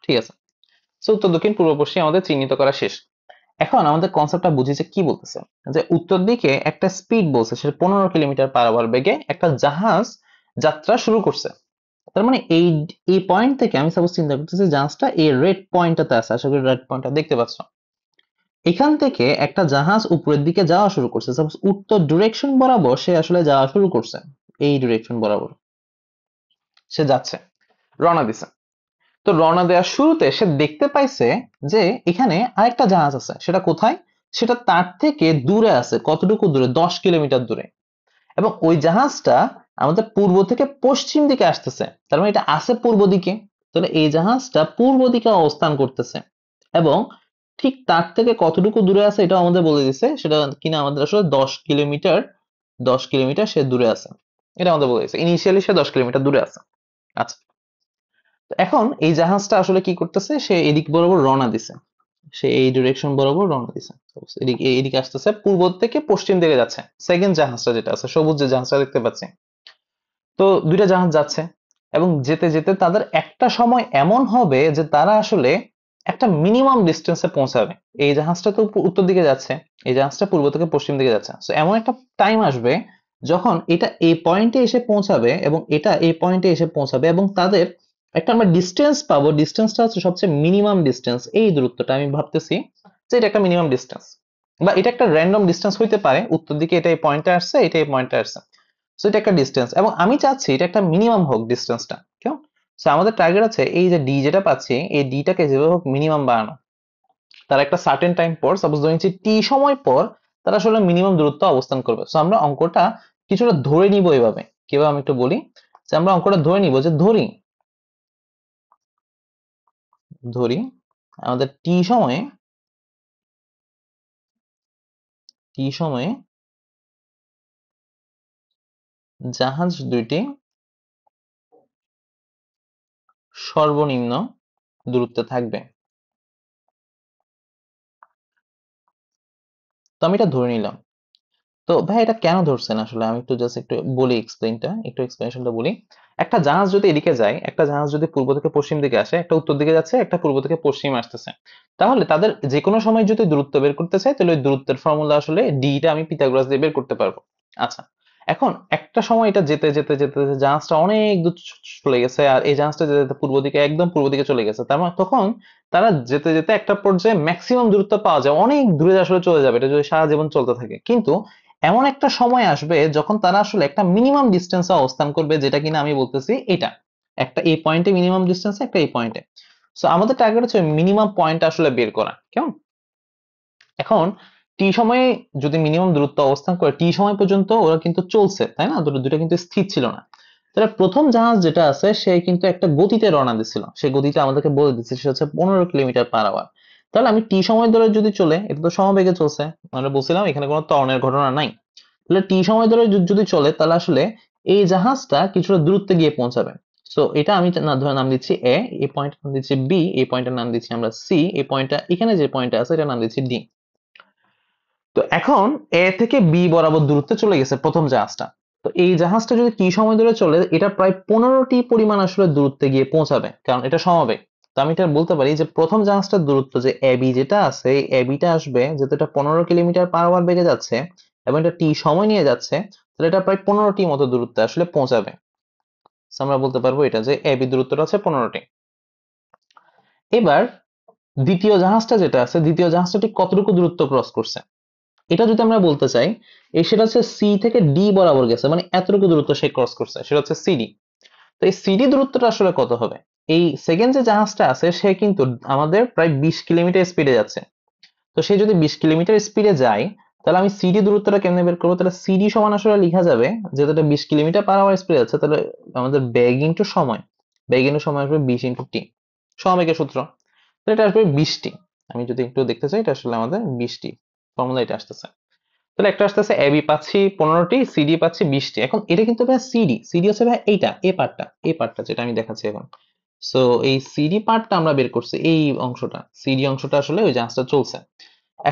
ঠিক আছে, সো উত্তর দক্ষিণ পূর্ব পশ্চিম আমাদের চিহ্নিত করা শেষ। এখন আমাদের কনসেপ্টটা বুঝি যে কি বলতেছে, যে উত্তর দিকে একটা স্পিড বলছে, সেটা 15 কিলোমিটার/আওয়ার বেগে একটা জাহাজ যাত্রা শুরু করছে। তার মানে এই এই পয়েন্ট থেকে আমি সাপোজ চিন্তা করতেছি জাহাজটা এই রেড পয়েন্টটাতে আছে, আশা করি রেড পয়েন্টটা দেখতে পাচ্ছ। এখান থেকে একটা জাহাজ উপরের দিকে যাওয়া শুরু করছে, সাপোজ উত্তর ডিরেকশন বরাবর সে আসলে যাওয়া শুরু করছে, এই ডিরেকশন বরাবর সে যাচ্ছে, রওনা দিছে। তো রওনা দেওয়ার শুরুতে সে দেখতে পাইছে যে এখানে আরেকটা জাহাজ আছে, সেটা কোথায়, সেটা তার থেকে দূরে আছে। কতটুকু দূরে? 10 কিলোমিটার দূরে। এবং ওই জাহাজটা আমাদের পূর্ব থেকে পশ্চিম দিকে আসতেছে, তার মানে এটা আছে পূর্ব দিকে। তাহলে এই জাহাজটা পূর্ব দিকে অবস্থান করতেছে এবং ঠিক তার থেকে কতটুকু দূরে আছে এটাও আমাদের বলে দিছে, সেটা কিনা আমাদের আসলে 10 কিলোমিটার, 10 কিলোমিটার সে দূরে আছে, এটা আমাদের বলে দিছে। ইনিশিয়ালি সে 10 কিলোমিটার দূরে আছে। আচ্ছা, তো এখন এই জাহাজটা আসলে কি করতেছে, সে এদিক বরাবর রওনা দিছে, সে এই ডিরেকশন বরাবর রওনা দিছে। এদিকে আসতেছে, পূর্ব থেকে পশ্চিম দিকে যাচ্ছে। সেকেন্ড জাহাজটা যেটা আছে, সবুজ যে জাহাজটা দেখতে পাচ্ছি, তো দুইটা জাহাজ যাচ্ছে এবং যেতে যেতে তাদের একটা সময় এমন হবে যে তারা আসলে একটা মিনিমাম ডিস্টেন্সে পৌঁছাবে। এই জাহাজটা তো উত্তর দিকে যাচ্ছে, এই জাহাজটা পূর্ব থেকে পশ্চিম দিকে যাচ্ছে। তো এমন একটা টাইম আসবে যখন এটা এই পয়েন্টে এসে পৌঁছাবে এবং এটা এই পয়েন্টে এসে পৌঁছাবে এবং তাদের একটা আমরা ডিস্টেন্স পাবো। ডিস্টেন্সটা হচ্ছে সবচেয়ে মিনিমাম ডিস্টেন্স, এই দূরত্বটা আমি ভাবতেছি যে এটা একটা মিনিমাম ডিস্টেন্স, বা এটা একটা র্যান্ডম ডিস্টেন্স হইতে পারে। উত্তর দিকে এটা এই পয়েন্টে আসছে, এটা এই পয়েন্টে আসছে, সো এটা একটা ডিস্টেন্স এবং আমি চাচ্ছি এটা একটা মিনিমাম হোক ডিস্টেন্সটা, কেমন? সো আমাদের টার্গেট আছে এই যে ডি যেটা পাচ্ছি, এই ডিটাকে যেভাবে হোক মিনিমাম বানানো। তার একটা সার্টেন টাইম পর, সাপোজ ধরে নিচ্ছি টি সময় পর, তারা আসলে মিনিমাম দূরত্ব অবস্থান করবে। সো আমরা অঙ্কটা কিছুটা ধরে নিব এইভাবে। কিভাবে আমি একটু বলি, যে আমরা অঙ্কটা ধরে নিব যে ধরি ধরি আমাদের টি সময়ে জাহাজ দুইটি সর্বনিম্ন দূরত্বে থাকবে। তো আমি এটা ধরে নিলাম। তো ভাই এটা কেন ধরছেন আসলে আমি একটু জাস্ট একটু বলি একটু এক্সপ্লেনেশনটা বলি। একটা জাহাজ যদি এদিকে যায়, একটা জাহাজ যদি পূর্ব থেকে পশ্চিম দিকে আসে, একটা উত্তর দিকে যাচ্ছে, একটা পূর্ব থেকে পশ্চিম আসতেছে, তাহলে তাদের যে কোনো সময় যদি দূরত্ব বের করতে চাই তাহলে ওই দূরত্বের ফর্মুলা আসলে ডি টা আমি পিথাগোরাস দিয়ে বের করতে পারবো। আচ্ছা, এখন একটা সময় এটা যেতে যেতে যেতে যেতে জাহাজটা অনেক দূর চলে গেছে, আর এই জাহাজটা যেতে যেতে পূর্ব দিকে একদম পূর্ব দিকে চলে গেছে, তার মানে তখন তারা যেতে যেতে একটা পর্যায়ে ম্যাক্সিমাম দূরত্ব পাওয়া যায়, অনেক দূরে আসলে চলে যাবে এটা যদি সারা জীবন চলতে থাকে। কিন্তু এমন একটা সময় আসবে যখন তারা আসলে একটা মিনিমাম ডিস্টেন্সে অবস্থান করবে, যেটা কিনা আমি বলতেছি এটা একটা এই পয়েন্টে মিনিমাম ডিস্টেন্স, একটা এই পয়েন্টে। সো আমাদের টার্গেট হচ্ছে মিনিমাম পয়েন্ট আসলে বের করা, কেমন? এখন টি সময়ে যদি মিনিমাম দূরত্ব অবস্থান করে টি সময় পর্যন্ত ওরা কিন্তু চলছে, তাই না? দুটো কিন্তু স্থির ছিল না। তাহলে প্রথম জাহাজ যেটা আছে সে কিন্তু একটা গতিতে রওনা দিছিল, সে গতিটা আমাদেরকে বলে দিচ্ছে সে হচ্ছে 15 কিলোমিটার পার আওয়ার। তাহলে আমি টি সময় ধরে যদি চলে, এটা তো সমবেগে চলছে, আমরা বলছিলাম এখানে কোনো ত্বরণের ঘটনা নাই। তাহলে টি সময় ধরে যদি চলে তাহলে আসলে এই জাহাজটা কিছুটা দূরত্বে গিয়ে পৌঁছাবে। সো এটা আমি ধরে নাম দিচ্ছি এ, এই পয়েন্টের নাম দিচ্ছি বি, এই পয়েন্টের নাম দিচ্ছি আমরা সি, এই পয়েন্টটা এখানে যে পয়েন্টটা আছে এটার নাম দিচ্ছি ডি। তো এখন এ থেকে বি বরাবর দূরত্বে চলে গেছে প্রথম জাহাজটা। তো এই জাহাজটা যদি টি সময় ধরে চলে এটা প্রায় 15টি পরিমাণ আসলে দূরত্বে গিয়ে পৌঁছাবে, কারণ এটা সমবেগ। তো আমি এটা বলতে পারি যে প্রথম জাহাজটার দূরত্ব যে এবি যেটা আছে, এই এবিটা আসবে যেহেতু এটা 15 কিলোমিটার পার আওয়ার বেগে যাচ্ছে এবং এটা টি সময় নিয়ে যাচ্ছে, তাহলে এটা প্রায় 15টি মতো দূরত্বে আসলে পৌঁছাবে। So আমরা বলতে পারবো এটা যে এবি দূরত্বটা আছে 15টি। এবার দ্বিতীয় জাহাজটা যেটা আছে, দ্বিতীয় জাহাজটা ঠিক কতটুকু দূরত্ব ক্রস করছে এটা যদি আমরা বলতে চাই, সেটা হচ্ছে সি থেকে ডি বরাবর গেছে, মানে এতটুকু দূরত্ব সে ক্রস করছে, সেটা হচ্ছে সিডি। তো এই সিডি দূরত্বটা আসলে কত হবে? এই সেকেন্ড যে জাহাজটা আছে সে কিন্তু আমাদের প্রায় 20 কিলোমিটার স্পিডে যাচ্ছে। তো সে যদি 20 কিলোমিটার স্পিডে যায় তাহলে আমি সিডি দূরত্বটা কেমনে বের করবো? তাহলে সিডি সমান আসলে লেখা যাবে, যেহেতু এটা 20 কিলোমিটার পার আওয়ার স্পিডে যাচ্ছে, তাহলে আমাদের বেগ ইন্টু সময়, বেগ ইন্টু সময় আসবে 20 × টি, সমবেগের সূত্র। তাহলে এটা আসবে 20টি। আমি যদি একটু দেখতে চাই এটা আসলে আমাদের 20টি, ফর্মুলা এটা আসতেছে। তাহলে একটা আসতেছে এবি পাচ্ছি 15টি, সিডি পাচ্ছি 20টি। এখন এটা কিন্তু ভাই সিডি, সিডি হচ্ছে ভাই এইটা, এই পার্টটা যেটা আমি দেখাচ্ছি এখন। সো এই সিডি পার্টটা আমরা বের করছি, এই অংশটা সিডি অংশটা আসলে ওই জাহাজটা চলছে।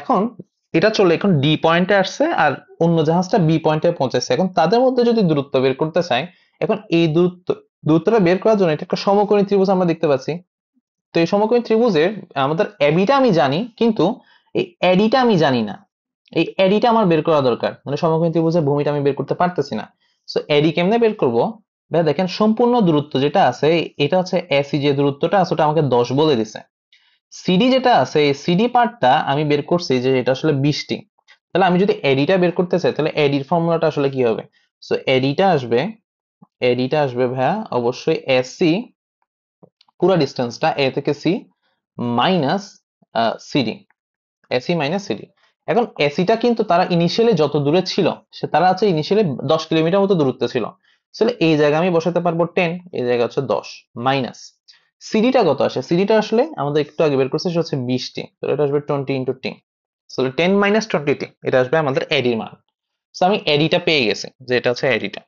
এখন এটা চলে এখন ডি পয়েন্টে আসছে আর অন্য জাহাজটা বি পয়েন্টে পৌঁছেছে। এখন তাদের মধ্যে যদি দূরত্ব বের করতে চাই, এখন এই দূরত্বটা বের করার জন্য এটা একটা সমকোণী ত্রিভুজ আমরা দেখতে পাচ্ছি। তো এই সমকোণী ত্রিভুজের আমাদের এবিটা আমি জানি, কিন্তু এই এডিটা আমি জানি না। এই এডিটা আমার বের করা দরকার, মানে সমকোণী ত্রিভুজের ভূমিটা আমি বের করতে পারতেছি না। সো এডি কেমনে বের করব? ভাই দেখেন সম্পূর্ণ দূরত্ব যেটা আছে এটা হচ্ছে এসি, যে দূরত্বটা আছে ওটা আমাকে 10 বলে দিছে। সিডি যেটা আছে এই সিডি পার্টটা আমি বের করছি যে এটা আসলে 20টি। তাহলে আমি যদি এডিটা বের করতে চাই তাহলে এডির ফর্মুলাটা আসলে কি হবে? সো এডিটা আসবে ভাইয়া অবশ্যই এসি, পুরো ডিস্টেন্সটা এ থেকে C minus CD, AC minus CD. এখন এসিটা কিন্তু তারা ইনিশিয়ালি যত দূরে ছিল, তারা আছে ইনিশিয়ালি 10 কিলোমিটার মতো দূরত্বে ছিল, তাহলে এই জায়গায় আমি বসাতে পারবো 10, এই জায়গা হচ্ছে 10 মাইনাস সিডিটা কত আসে, সিডিটা আসলে আমাদের একটু আগে বের করছে সেটা হচ্ছে 20টি, তাহলে এটা আসবে 20 × 10, সো 10 মাইনাস 20টি, এটা আসবে আমাদের এডির মান। সো আমি এডিটা পেয়ে গেছি যে এটা হচ্ছে এডিটা।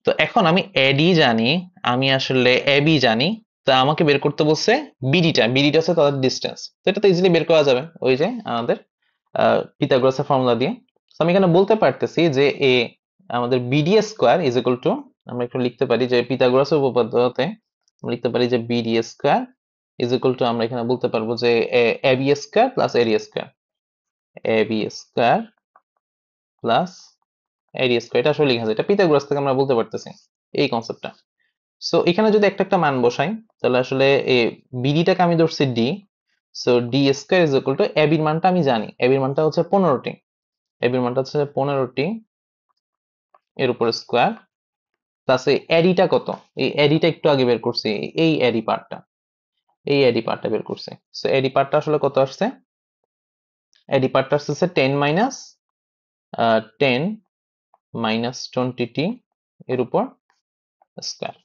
তো এখন আমি এডি জানি, আমি আসলে এবি জানি, তা আমাকে বের করতে বলছে বিডিটা হচ্ছে তাদের ডিস্টেন্স। তো এটা তো ইজিলি বের করা যাবে ওই যে আমাদের পিথাগোরাসের ফর্মুলা দিয়ে। তো আমি এখানে বলতে পারতেছি যে এ আমাদের BD square is equal to, আমরা একটু লিখতে পারি যে পিথাগোরাসের উপপাদ্যতে লিখতে পারি যে BD square is equal to, আমরা এখানে বলতে পারবো যে AB square plus AD square, AB square plus AD square. এটা আসলে লেখা যায়, এটা পিথাগোরাস থেকে আমরা বলতে পারতেছি এই কনসেপ্টটা। সো এখানে যদি একটা একটা মান বসাই তাহলে আসলে বিডিটাকে আমি ধরছি D, so D square is equal to এবির মানটা আমি জানি, এবির মানটা হচ্ছে 15টি, এবির মানটা হচ্ছে 15টি এর উপর স্কোয়ার প্লাস এই এডিটা কত, এই এডিটা একটু আগে বের করছি, এই এডি পার্টটা বের করছি। সো এডি পার্টটা আসলে কত আসছে? এডি পার্টটা আসছে 10 মাইনাস 20টি এর উপর স্কোয়ার।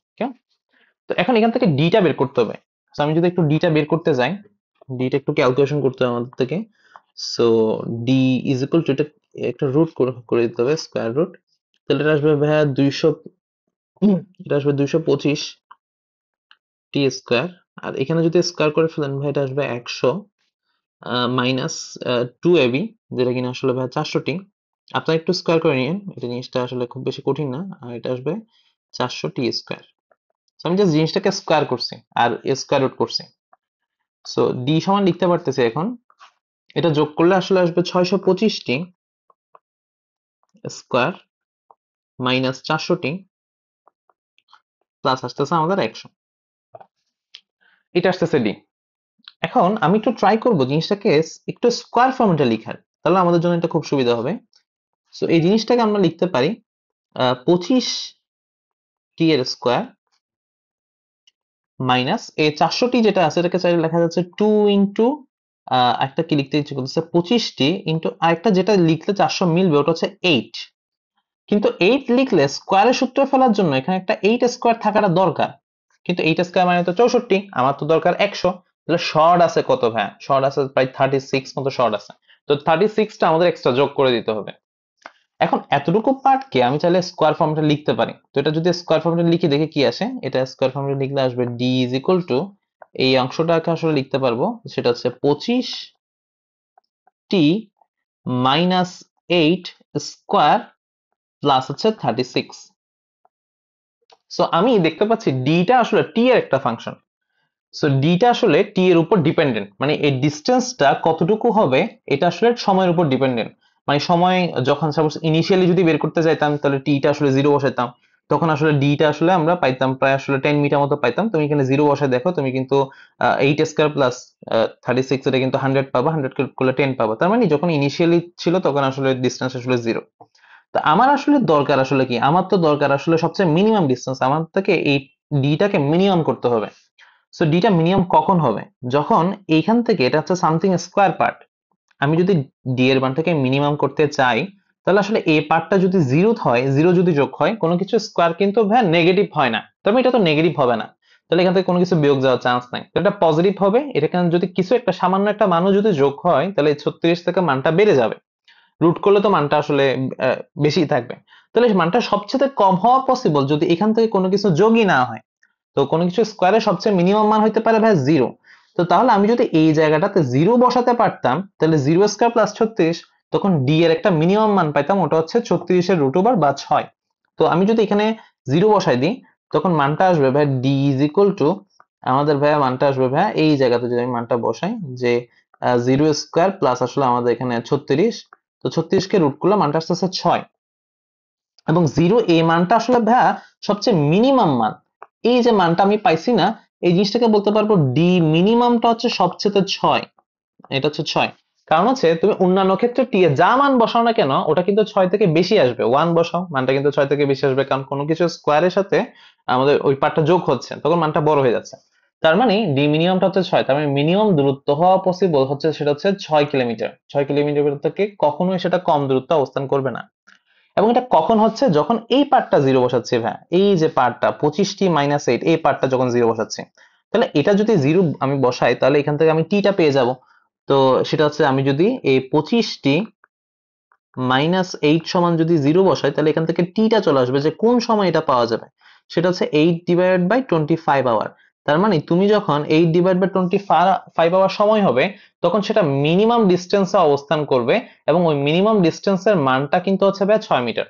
তো এখন এখান থেকে ডিটা বের করতে হবে। সো আমি যদি একটু ডিটা বের করতে যাই, ডিটা একটু ক্যালকুলেশন করতে হবে আমাদের থেকে। So D is equal two, এটা একটা রুট করে দিতে হবে, স্কোয়ার রুট। তাহলে এটা আসবে ভাইয়া 200, এটা আসবে 225 টি স্কোয়ার। আর এখানে যদি স্কোয়ার করে ফেলেন ভাই এটা আসবে 100 মাইনাস 2ab, যেটা কিনা আসলে ভাই 400টি। আপনারা একটু স্কোয়ার করে নিন, এটা জিনিসটা আসলে খুব বেশি কঠিন না। আর এটা আসবে 400t²। আমি জাস্ট জিনিসটাকে স্কোয়ার করছি আর স্কোয়ার রুট করছি। সো ডি সমান লিখতে পারতেছি এখন, এটা যোগ করলে আসলে আসবে 625t² মাইনাস 400t প্লাস আসতেছে আমাদের 100। এটা আসতেছে ডি। এখন আমি একটু ট্রাই করব জিনিসটাকে একটু স্কোয়ার ফর্মেটে লিখার, তাহলে আমাদের জন্য এটা খুব সুবিধা হবে। সো এই জিনিসটাকে আমরা লিখতে পারি 25t² মাইনাস এই 400t যেটা আছে এটাকে চাইলে লেখা যাচ্ছে 2 ইন্টু একটা কি লিখতে ইচ্ছে করতেছে 25t ইন্টু আরেকটা যেটা লিখলে 400 মিলবে ওটা হচ্ছে 8। কিন্তু 8 লিখলে স্কোয়ারের সূত্র ফেলার জন্য এখানে একটা 8² থাকাটা দরকার, কিন্তু 8² মানে তো 64, আমার তো দরকার 100। তাহলে শর্ট আছে কত ভাই? শর্ট আছে প্রায় 36 মতো শর্ট আছে। তো 36টা আমাদের এক্সট্রা যোগ করে দিতে হবে। এখন এতটুকু পার্টকে আমি চাইলে স্কোয়ার ফর্মটা লিখতে পারি। তো এটা যদি স্কোয়ার ফর্মটা লিখে দেখে কি আসে, এটা স্কোয়ার ফর্মটা লিখলে আসবে ডি ইজ ইকুয়াল টু, এই অংশটাকে আসলে লিখতে পারবো সেটা হচ্ছে 25t মাইনাস 8² প্লাস হচ্ছে 36। সো আমি দেখতে পাচ্ছি ডিটা আসলে টি এর একটা ফাংশন। সো ডিটা আসলে টি এর উপর ডিপেন্ডেন্ট, মানে এই ডিস্টেন্সটা কতটুকু হবে এটা আসলে সময়ের উপর ডিপেন্ডেন্ট। মানে সময় যখন সাপোজ ইনিশিয়ালি যদি বের করতে চাইতাম তাহলে টিটা আসলে 0 বসাইতাম, তখন আসলে ডিটা আসলে আমরা পাইতাম প্রায় আসলে 10 মিটার মতো পাইতাম। তুমি এখানে 0 বসায় দেখো, তুমি কিন্তু 8² প্লাস 36 এটা কিন্তু 100 পাবা, 100 করলে 10 পাবা। তার মানে যখন ইনিশিয়ালি ছিল তখন আসলে ডিস্টেন্স আসলে 0। তো আমার আসলে দরকার আসলে কি, আমার তো দরকার আসলে সবচেয়ে মিনিমাম ডিস্টেন্স, আমার থেকে এই ডিটাকে মিনিমাম করতে হবে। সো ডিটা মিনিমাম কখন হবে? যখন এইখান থেকে, এটা হচ্ছে সামথিং স্কোয়ার পার্ট, আমি যদি ডি এর মানটাকে মিনিমাম করতে চাই তাহলে আসলে এই পার্টটা যদি 0 হয়, 0 যদি যোগ হয়, কোনো কিছু স্কোয়ার কিন্তু ভাই নেগেটিভ হয় না, তবে এটা তো নেগেটিভ হবে না, তাহলে এখান থেকে কোনো কিছু বিয়োগ যাওয়ার চান্স নাই, তো এটা পজিটিভ হবে। এটা কেন যদি কিছু একটা সামান্য একটা মানও যদি যোগ হয় তাহলে 36 থেকে মানটা বেড়ে যাবে, রুট করলে তো মানটা আসলে বেশি থাকবে। তাহলে মানটা সবচেয়ে কম হওয়া পসিবল যদি এখান থেকে কোনো কিছু যোগই না হয়। তো কোনো কিছু স্কোয়ারের সবচেয়ে মিনিমাম মান হইতে পারে ভাই 0। তো তাহলে আমি যদি এই জায়গাটাতে 0 বসাতে পারতাম তাহলে 0² প্লাস 36, তখন ডি এর একটা মিনিমাম মান পাইতাম, ওটা হচ্ছে 36 এর রুট ওভার বা 6। তো আমি যদি এখানে 0 বসাই দিই তখন মানটা আসবে ভাই ডি ইজ ইকুয়াল টু, আমাদের ভাইয়া মানটা আসবে ভাইয়া এই জায়গাতে যদি আমি মানটা বসাই যে 0² প্লাস আসলে আমাদের এখানে 36, তো 36 কে রুট করলে মানটা আসতেছে 6। এবং 0 এই মানটা আসলে ভাইয়া সবচেয়ে মিনিমাম মান। এই যে মানটা আমি পাইছি না, এই জিনিসটাকে বলতে পারবো ডি মিনিমামটা হচ্ছে সবচেয়ে 6। এটা হচ্ছে 6। কারণ হচ্ছে তুমি অন্যান্য ক্ষেত্রে টি এ যা মান বসাও না কেন ওটা কিন্তু 6 থেকে বেশি আসবে। 1 বসাও, মানটা কিন্তু 6 থেকে বেশি আসবে, কারণ কোনো কিছু স্কোয়ারের সাথে আমাদের ওই পার্টটা যোগ হচ্ছে, তখন মানটা বড় হয়ে যাচ্ছে। তার মানে ডি মিনিমামটা হচ্ছে 6। তার মানে মিনিমাম দূরত্ব হওয়া পসিবল হচ্ছে সেটা হচ্ছে 6 কিলোমিটার। 6 কিলোমিটার থেকে কখনোই সেটা কম দূরত্ব অবস্থান করবে না। এবং এটা কখন হচ্ছে? যখন এই পার্টটা 0 বসাচ্ছি ভাই, এই যে পার্টটা 25t মাইনাস 8, এই পার্টটা যখন 0 বসাচ্ছি, তাহলে এটা যদি 0 আমি বসাই তাহলে এখান থেকে আমি টিটা পেয়ে যাব। তো সেটা হচ্ছে আমি যদি এই 25t মাইনাস 8 সমান যদি 0 বসাই তাহলে এখান থেকে টিটা চলে আসবে, যে কোন সময় এটা পাওয়া যাবে সেটা হচ্ছে 8/25 আওয়ার। তার মানে তুমি যখন 8/25 আওয়ার সময় হবে তখন সেটা মিনিমাম ডিস্টেন্সে অবস্থান করবে, এবং ওই মিনিমাম ডিস্টেন্সের মানটা কিন্তু হচ্ছে ভাই 6 মিটার।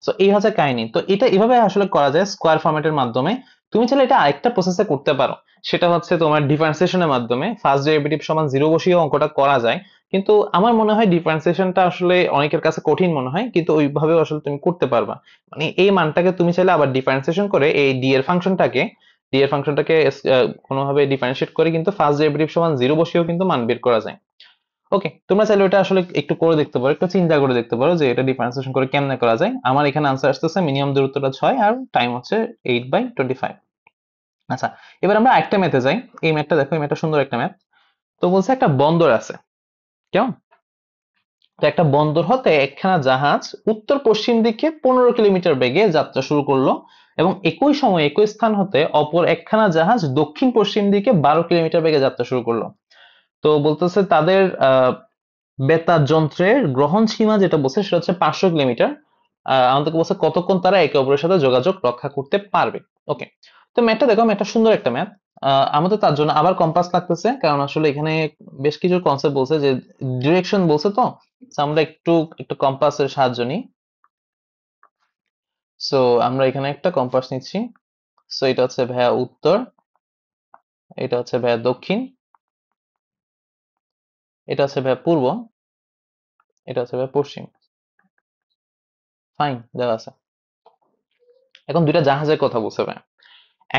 তো এই হচ্ছে কাহিনী। তো এটা এভাবে আসলে করা যায় স্কোয়ার ফরম্যাটের মাধ্যমে। তুমি চাইলে এটা আরেকটা প্রসেসে করতে পারো, সেটা হচ্ছে তোমার ডিফারেন্সিয়েশনের মাধ্যমে ফার্স্ট ডেরিভেটিভ সমান 0 বসিয়ে অঙ্কটা করা যায়। কিন্তু আমার মনে হয় ডিফারেন্সিয়েশনটা আসলে অনেকের কাছে কঠিন মনে হয়, কিন্তু ওইভাবেও আসলে তুমি করতে পারবা। মানে এই মানটাকে তুমি চাইলে আবার ডিফারেন্সিয়েশন করে এই ডি এর ফাংশনটাকে কোনোভাবে ডিফারেন্সিয়েট করে কিন্তু ফার্স্ট ডেরিভেটিভ সমান 0 বসিয়েও কিন্তু মান বের করা যায়। ওকে, তোমরা চাইলে ওটা আসলে একটু করে দেখতে পারো, একটু চিন্তা করে দেখতে পারো যে এটা ডিফারেন্সিয়েশন করে কেমনে করা যায়। আমার এখানে আনসার আসতেছে মিনিমাম দূরত্বটা 6 আর টাইম হচ্ছে 8/25। আচ্ছা, এবার আমরা একটা ম্যাথে যাই। এই ম্যাথটা দেখো, এই ম্যাথটা সুন্দর একটা ম্যাথ। তো বলছে একটা বন্দর আছে, কেমন? তো একটা বন্দর হতে একখানা জাহাজ উত্তর পশ্চিম দিকে 15 কিলোমিটার বেগে যাত্রা শুরু করলো, এবং একই সময় একই স্থান হতে অপর একখানা জাহাজ দক্ষিণ পশ্চিম দিকে 12 কিলোমিটার বেগে যাত্রা শুরু করলো। তো বলতেছে তাদের বেতার যন্ত্রের গ্রহণ সীমা যেটা বলছে সেটা হচ্ছে 500 কিলোমিটার। আমাদেরকে বলছে কতক্ষণ তারা একে অপরের সাথে যোগাযোগ রক্ষা করতে পারবে। ওকে, তো ম্যাথটা দেখো, ম্যাথটা সুন্দর একটা ম্যাথ। আমাদের তার জন্য আবার কম্পাস লাগতেছে, কারণ আসলে এখানে বেশ কিছু কনসেপ্ট বলছে, যে ডিরেকশন বলছে, তো So, আমরা একটু একটু কম্পাসের সাহায্য নিই। সো আমরা এখানে একটা কম্পাস নিচ্ছি। সো এটা হচ্ছে ভাইয়া উত্তর, এটা হচ্ছে ভাইয়া দক্ষিণ, এটা হচ্ছে ভাইয়া পূর্ব, এটা হচ্ছে ভাইয়া পশ্চিম। ফাইন, দেওয়া আছে। এখন দুইটা জাহাজের কথা বলছে ভাইয়া।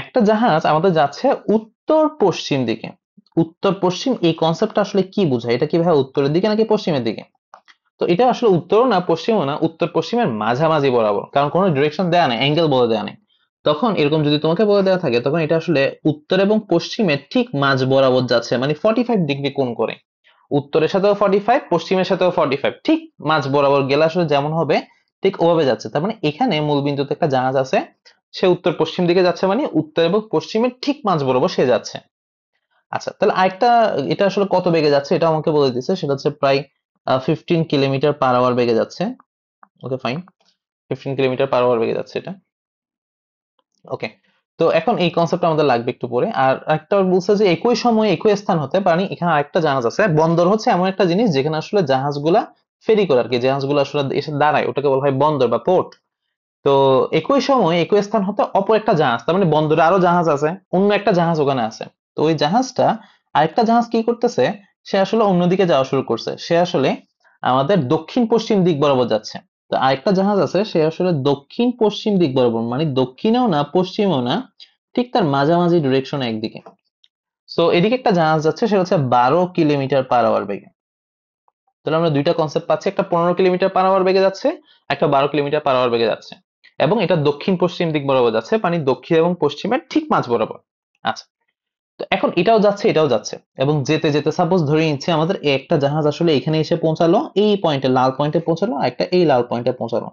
একটা জাহাজ আমাদের যাচ্ছে উত্তর পশ্চিম দিকে। উত্তর পশ্চিম এই কনসেপ্টটা আসলে কি বোঝায়? এটা কি ভাইয়া উত্তরের দিকে নাকি পশ্চিমের দিকে? তো এটা আসলে উত্তরও না পশ্চিমও না, উত্তর পশ্চিমের মাঝামাঝি বরাবর, কারণ কোনো ডিরেকশন দেয়া নেই, অ্যাঙ্গেল বলে দেয়া নেই। তখন এরকম যদি তোমাকে বলে দেওয়া থাকে, তখন এটা আসলে উত্তর এবং পশ্চিমের ঠিক মাঝ বরাবর যাচ্ছে, মানে 45 ডিগ্রি কোণ করে। উত্তরের সাথেও 45, পশ্চিমের সাথেও 45, ঠিক মাঝ বরাবর গেলে আসলে যেমন হবে ঠিক ওভাবে যাচ্ছে। তার মানে এখানে মূল বিন্দুতে একটা জাহাজ আছে, সে উত্তর পশ্চিম দিকে যাচ্ছে, মানে উত্তর এবং পশ্চিমের ঠিক মাঝ বরাবর সে যাচ্ছে। আচ্ছা, তাহলে আরেকটা, এটা আসলে কত বেগে যাচ্ছে এটা আমাকে বলে দিচ্ছে, সেটা হচ্ছে প্রায় 15 কিলোমিটার পার আওয়ার বেগে যাচ্ছে। Okay fine, 15 kilometre per hour বেগে যাচ্ছে এটা। ওকে, তো এখন এই কনসেপ্ট আমাদের লাগবে একটু পরে। আর একটা বলছে যে একই সময়ে একই স্থান হতে, মানে এখানে আরেকটা জাহাজ আছে। বন্দর হচ্ছে এমন একটা জিনিস যেখানে আসলে জাহাজগুলা ফেরি করে আর কি, জাহাজগুলো আসলে এসে দাঁড়ায়, ওটাকে বলা হয় বন্দর বা পোর্ট। তো একই সময়ে একই স্থান হতে অপর একটা জাহাজ, তার মানে বন্দরে আরো জাহাজ আছে, অন্য একটা জাহাজ ওখানে আছে। তো ওই জাহাজটা, আরেকটা জাহাজ কি করতেছে, সে আসলে অন্যদিকে যাওয়া শুরু করছে, সে আসলে আমাদের দক্ষিণ পশ্চিম দিক বরাবর যাচ্ছে। তো আরেকটা জাহাজ আছে, সে আসলে দক্ষিণ পশ্চিম দিক বরাবর, মানে দক্ষিণেও না পশ্চিমেও না, ঠিক তার মাঝামাঝি ডিরেকশনে একদিকে। সো এদিকে একটা জাহাজ যাচ্ছে, সেটা হচ্ছে 12 কিলোমিটার পার আওয়ার বেগে। তাহলে আমরা দুইটা কনসেপ্ট পাচ্ছি, একটা 15 কিলোমিটার পার আওয়ার বেগে যাচ্ছে, একটা 12 কিলোমিটার পার আওয়ার বেগে যাচ্ছে, এবং এটা দক্ষিণ পশ্চিম দিক বরাবর যাচ্ছে, মানে দক্ষিণ এবং পশ্চিমের ঠিক মাঝ বরাবর। আচ্ছা, তো এখন এটাও যাচ্ছে এটাও যাচ্ছে, এবং যেতে যেতে সাপোজ ধরে নিচ্ছে আমাদের একটা জাহাজ আসলে এখানে এসে পৌঁছালো, এই পয়েন্টে লাল পয়েন্টে পৌঁছালো, আর একটা এই লাল পয়েন্টে পৌঁছালো।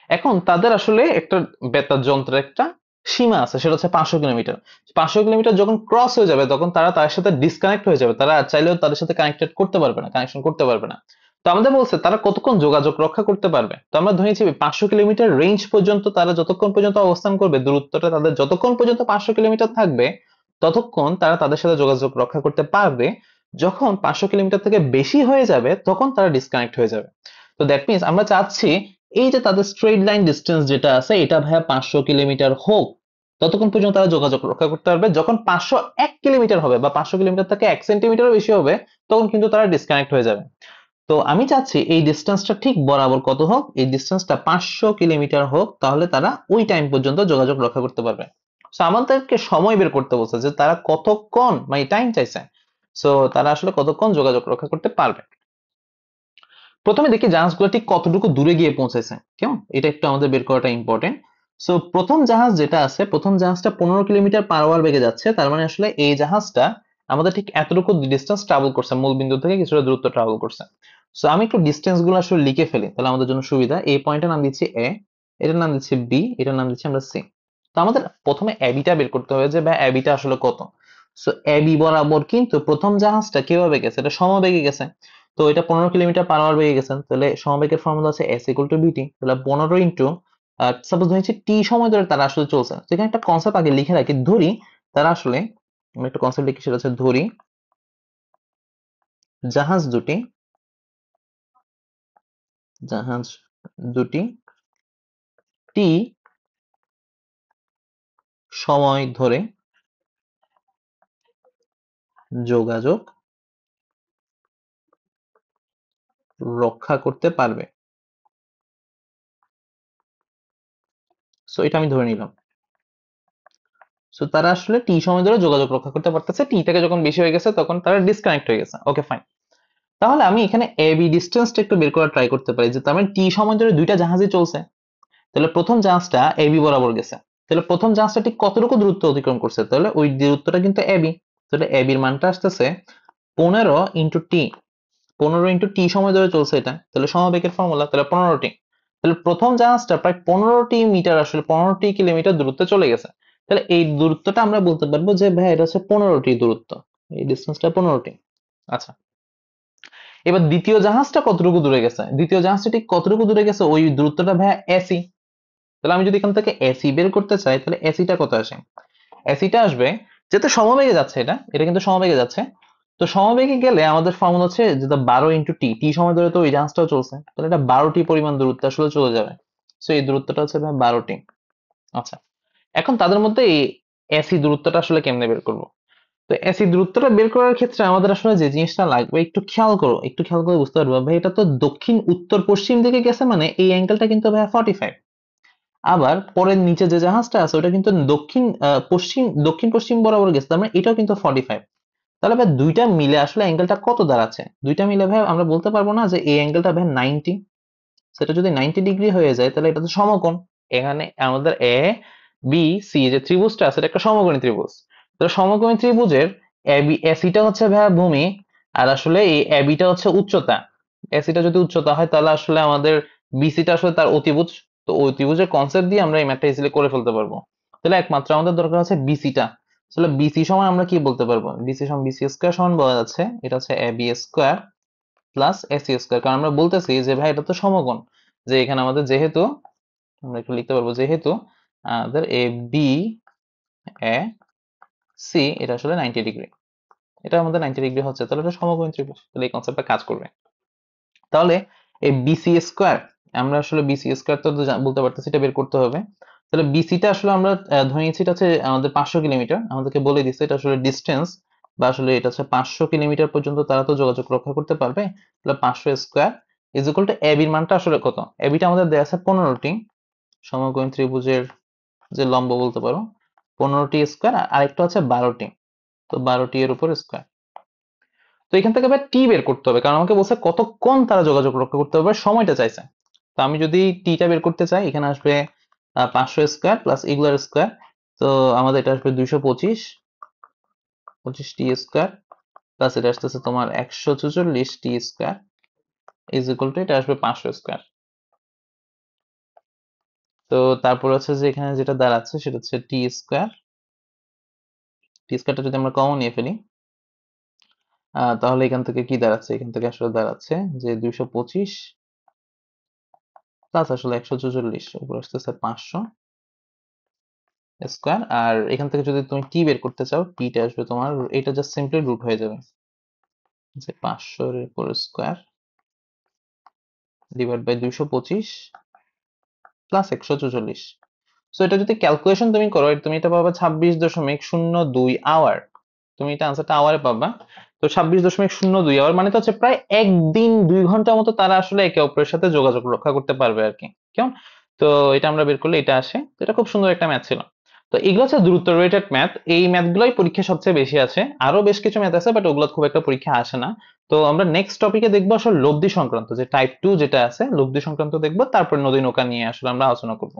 এখন তাদের আসলে একটা বেতার যন্ত্রের একটা সীমা আছে, সেটা হচ্ছে 500 কিলোমিটার। 500 কিলোমিটার যখন ক্রস হয়ে যাবে, তখন তারা তার সাথে ডিসকানেক্ট হয়ে যাবে, তারা চাইলেও তাদের সাথে কানেক্টেড করতে পারবে না, কানেকশন করতে পারবে না। তো আমাদের বলছে তারা কতক্ষণ যোগাযোগ রক্ষা করতে পারবে। তো আমরা ধরে নিচ্ছি 500 কিলোমিটার রেঞ্জ পর্যন্ত তারা যতক্ষণ পর্যন্ত অবস্থান করবে, দূরত্বটা তাদের যতক্ষণ পর্যন্ত 500 কিলোমিটার থাকবে, ততক্ষণ তারা তাদের সাথে যোগাযোগ রক্ষা করতে পারবে। যখন 500 কিলোমিটার থেকে বেশি হয়ে যাবে, তখন তারা ডিসকানেক্ট হয়ে যাবে। তো দ্যাট মিনস আমরা চাচ্ছি এই যে তাদের স্ট্রেট লাইন ডিস্টেন্স যেটা আছে, এটা ভাইয়া 500 কিলোমিটার হোক, ততক্ষণ পর্যন্ত তারা যোগাযোগ রক্ষা করতে পারবে। যখন 501 কিলোমিটার হবে বা 500 কিলোমিটার থেকে 1 সেন্টিমিটারও বেশি হবে, তখন কিন্তু তারা ডিসকানেক্ট হয়ে যাবে। তো আমি চাচ্ছি এই ডিস্টেন্সটা ঠিক বরাবর কত হোক, এই ডিস্টেন্সটা 500 কিলোমিটার হোক, তাহলে তারা ওই টাইম পর্যন্ত যোগাযোগ রক্ষা করতে পারবে। সো আমাদেরকে সময় বের করতে বলছে, যে তারা কতক্ষণ, মানে টাইম চাইছে। সো তারা আসলে কতক্ষণ যোগাযোগ রক্ষা করতে পারবে। প্রথমে দেখি জাহাজগুলো ঠিক কতটুকু দূরে গিয়ে পৌঁছেছে, কেমন, এটা একটু আমাদের বের করাটা ইম্পর্টেন্ট। সো প্রথম জাহাজ যেটা আছে, প্রথম জাহাজটা 15 কিলোমিটার পার আওয়ার বেগে যাচ্ছে, তার মানে আসলে এই জাহাজটা আমাদের ঠিক এতটুকু ডিস্টেন্স ট্রাভেল করছে, মূল বিন্দু থেকে কিছুটা দূরত্ব ট্রাভেল করছে। সো আমি একটু ডিস্টেন্স গুলো আসলে লিখে ফেলি, তাহলে আমাদের জন্য সুবিধা। এই পয়েন্টের নাম দিচ্ছি এ, এটার নাম দিচ্ছি বি, এটার নাম দিচ্ছি আমরা সি। তো আমাদের প্রথমে অ্যাবিটা বের করতে হবে, যে ভাই অ্যাবিটা আসলে কত। সো এবি বরাবর কিন্তু প্রথম জাহাজটা কিভাবে গেছে, এটা সমবেগে গেছে। তো এটা 15 কিলোমিটার পার আওয়ার বেগে গেছেন, তাহলে সমবেগের ফর্মুলা আছে এস ইকুয়াল টু বিটি। তাহলে 15 ইন্টু, সাপোজ ধরেছি টি সময় ধরে তারা আসলে চলছে, তো এখানে একটা কনসেপ্ট আগে লিখে রাখি, ধরি তারা আসলে, আমি একটা কনসেপ্ট লিখি, সেটা হচ্ছে ধরি জাহাজ দুটি, জাহাজ দুটি টি সময় ধরে যোগাযোগ রক্ষা করতে পারবে। সো এটা আমি ধরে নিলাম। সো তারা আসলে টি সময় ধরে যোগাযোগ রক্ষা করতে পারতেছে, টি থেকে যখন বেশি হয়ে গেছে তখন তারা ডিসকানেক্ট হয়ে গেছে। ওকে ফাইন, তাহলে আমি এখানে এ বি ডিস্টেন্সটা একটু বের করার ট্রাই করতে পারি, যে তার মানে টি সময় ধরে দুইটা জাহাজই চলছে। তাহলে প্রথম জাহাজটা এবি বরাবর গেছে, তাহলে প্রথম জাহাজটা ঠিক কতটুকু দূরত্ব অতিক্রম করছে, তাহলে ওই দূরত্বটা কিন্তু এবি। তাহলে এবির মানটা আসতেছে 15 ইন্টু টি, 15 ইন্টু টি সময় ধরে চলছে এটা, তাহলে সমবেগের ফর্মুলা, তাহলে 15টি। তাহলে প্রথম জাহাজটা প্রায় 15টি মিটার, আসলে 15 কিলোমিটার দূরত্বে চলে গেছে। তাহলে এই দূরত্বটা আমরা বলতে পারবো যে ভাই এটা হচ্ছে 15টি দূরত্ব, এই ডিস্টেন্সটা 15টি। আচ্ছা, এবার দ্বিতীয় জাহাজটা কতটুকু দূরে গেছে, দ্বিতীয় জাহাজটা ঠিক কতটুকু দূরে গেছে, ওই দূরত্বটা ভাইয়া এসি। তাহলে আমি যদি এখান থেকে এসি বের করতে চাই, তাহলে এসিটা কত আসে, এসিটা আসবে যেহেতু সমবেগে যাচ্ছে, এটা কিন্তু সমবেগে যাচ্ছে। তো সমবেগে গেলে আমাদের ফর্মুলা হচ্ছে যেটা 12 × টি সময় ধরে তো ওই জাহাজটাও চলছে, তাহলে এটা 12টি পরিমাণ দূরত্ব আসলে চলে যাবে। সো এই দূরত্বটা হচ্ছে 12টি। আচ্ছা, এখন তাদের মধ্যে এই এসি দূরত্বটা আসলে কেমনে বের করব? তো এসি দূরত্বটা বের করার ক্ষেত্রে আমাদের আসলে যে জিনিসটা লাগবে একটু খেয়াল করো, একটু খেয়াল করে বুঝতে পারবো ভাই, এটা তো দক্ষিণ উত্তর পশ্চিম দিকে গেছে, মানে এই অ্যাঙ্গেলটা কিন্তু ভাই 45। আবার পরের নিচে যে জাহাজটা আছে ওটা কিন্তু দক্ষিণ পশ্চিম বরাবর গেছে, তার মানে এটাও কিন্তু 45। তাহলে ভাই দুইটা মিলে আসলে অ্যাঙ্গেলটা কত দাঁড়াচ্ছে? দুইটা মিলে ভাই আমরা বলতে পারবো না যে এই অ্যাঙ্গেলটা ভাই 90? সেটা যদি 90 ডিগ্রি হয়ে যায় তাহলে এটা তো সমকোণ। এখানে আমাদের এ বি সি যে ত্রিভুজটা আছে এটা একটা সমকোণী ত্রিভুজ। তো সমকোণী ত্রিভুজের এসিটা হচ্ছে ভাইয়া ভূমি, আর আসলে এই এবিটা হচ্ছে উচ্চতা। এসিটা যদি উচ্চতা হয় তাহলে আসলে আমাদের বিসিটা আসলে তার অতিভুজ। তো অতিভুজের কনসেপ্ট দিয়ে আমরা এই ম্যাথটা ইজিলি করে ফেলতে পারবো। তাহলে একমাত্র আমাদের দরকার হচ্ছে বিসিটা। আসলে বিসি সমান আমরা কি বলতে পারবো? বিসি সমান বিসি স্কোয়ার সমান বলা যাচ্ছে এটা হচ্ছে A B square plus AC square, কারণ আমরা বলতেছি যে ভাই এটা তো সমকোণ। যে এখানে আমাদের যেহেতু আমরা একটু লিখতে পারবো যেহেতু আমাদের এ বি এ সি এটা আসলে 90 ডিগ্রি, এটা আমাদের 90 ডিগ্রি হচ্ছে, তাহলে এটা সমকোণী ত্রিভুজ, তাহলে এই কনসেপ্টটা কাজ করবে। তাহলে এই বিসি স্কোয়ার, আমরা আসলে বিসি স্কোয়ার তো বলতে পারতেছি, এটা বের করতে হবে। তাহলে বিসিটা আসলে আমরা ধরে নিচ্ছি এটা হচ্ছে আমাদের 500 কিলোমিটার, আমাদেরকে বলে দিচ্ছে এটা আসলে ডিস্টেন্স, বা আসলে এটা হচ্ছে 500 কিলোমিটার পর্যন্ত তারা তো যোগাযোগ রক্ষা করতে পারবে। তাহলে 500 স্কোয়ার ইজ ইকুয়াল টু এবির মানটা আসলে কত? এবিটা আমাদের দেওয়া আছে 15টি, সমকোণী ত্রিভুজের যে লম্ব বলতে পারো 15টি স্কোয়ার, আর আরেকটা হচ্ছে 12টি, তো 12টি এর উপর স্কোয়ার। তো এখান থেকে আবার টি বের করতে হবে, কারণ আমাকে বলছে কতক্ষণ তারা যোগাযোগ রক্ষা করতে পারবে, সময়টা চাইছে। তো আমি যদি টিটা বের করতে চাই, এখানে আসবে 500 স্কোয়ার প্লাস এগুলার স্কোয়ার, তো আমাদের এটা আসবে 225 টি স্কোয়ার প্লাস এটা আসতেছে তোমার 144 টি স্কোয়ার ইজ ইকুয়াল টু এটা আসবে 500 স্কোয়ার। তো তারপর হচ্ছে যে এখানে যেটা দাঁড়াচ্ছে সেটা হচ্ছে টি স্কোয়ার। টি স্কোয়ারটা যদি আমরা কমন নিয়ে ফেলি, তাহলে এখান থেকে কি দাঁড়াচ্ছে? এখান থেকে আসলে দাঁড়াচ্ছে যে 225 প্লাস আসলে 144 উপর আসতেছে 500 স্কোয়ার। আর এখান থেকে যদি তুমি টি বের করতে চাও, টিটা আসবে তোমার, এটা জাস্ট সিম্পলি রুট হয়ে যাবে, যে 500 এর উপর square divide by 225 plus 144। So এটা যদি ক্যালকুলেশন তুমি করো, তুমি এটা পাবা 26.02 আওয়ার। তুমি এটা আনসারটা আওয়ারে পাবা। তো 26.02 আওয়ার মানে তো হচ্ছে প্রায় 1 দিন 2 ঘন্টা মতো তারা আসলে একে অপরের সাথে যোগাযোগ রক্ষা করতে পারবে আর কি। কেমন? তো এটা আমরা বের করলে এটা আসে। তো এটা খুব সুন্দর একটা ম্যাথ ছিল। তো এগুলো হচ্ছে দ্রুত রিলেটেড ম্যাথ, এই ম্যাথগুলোই পরীক্ষা সবচেয়ে বেশি আছে। আরো বেশ কিছু ম্যাথ আছে বাট ওগুলো খুব একটা পরীক্ষা আসে না। তো আমরা নেক্সট টপিকে দেখবো আসলে লব্ধি সংক্রান্ত, যে টাইপ 2 যেটা আছে লব্ধি সংক্রান্ত দেখবো, তারপর নদী নৌকা নিয়ে আসলে আমরা আলোচনা করবো।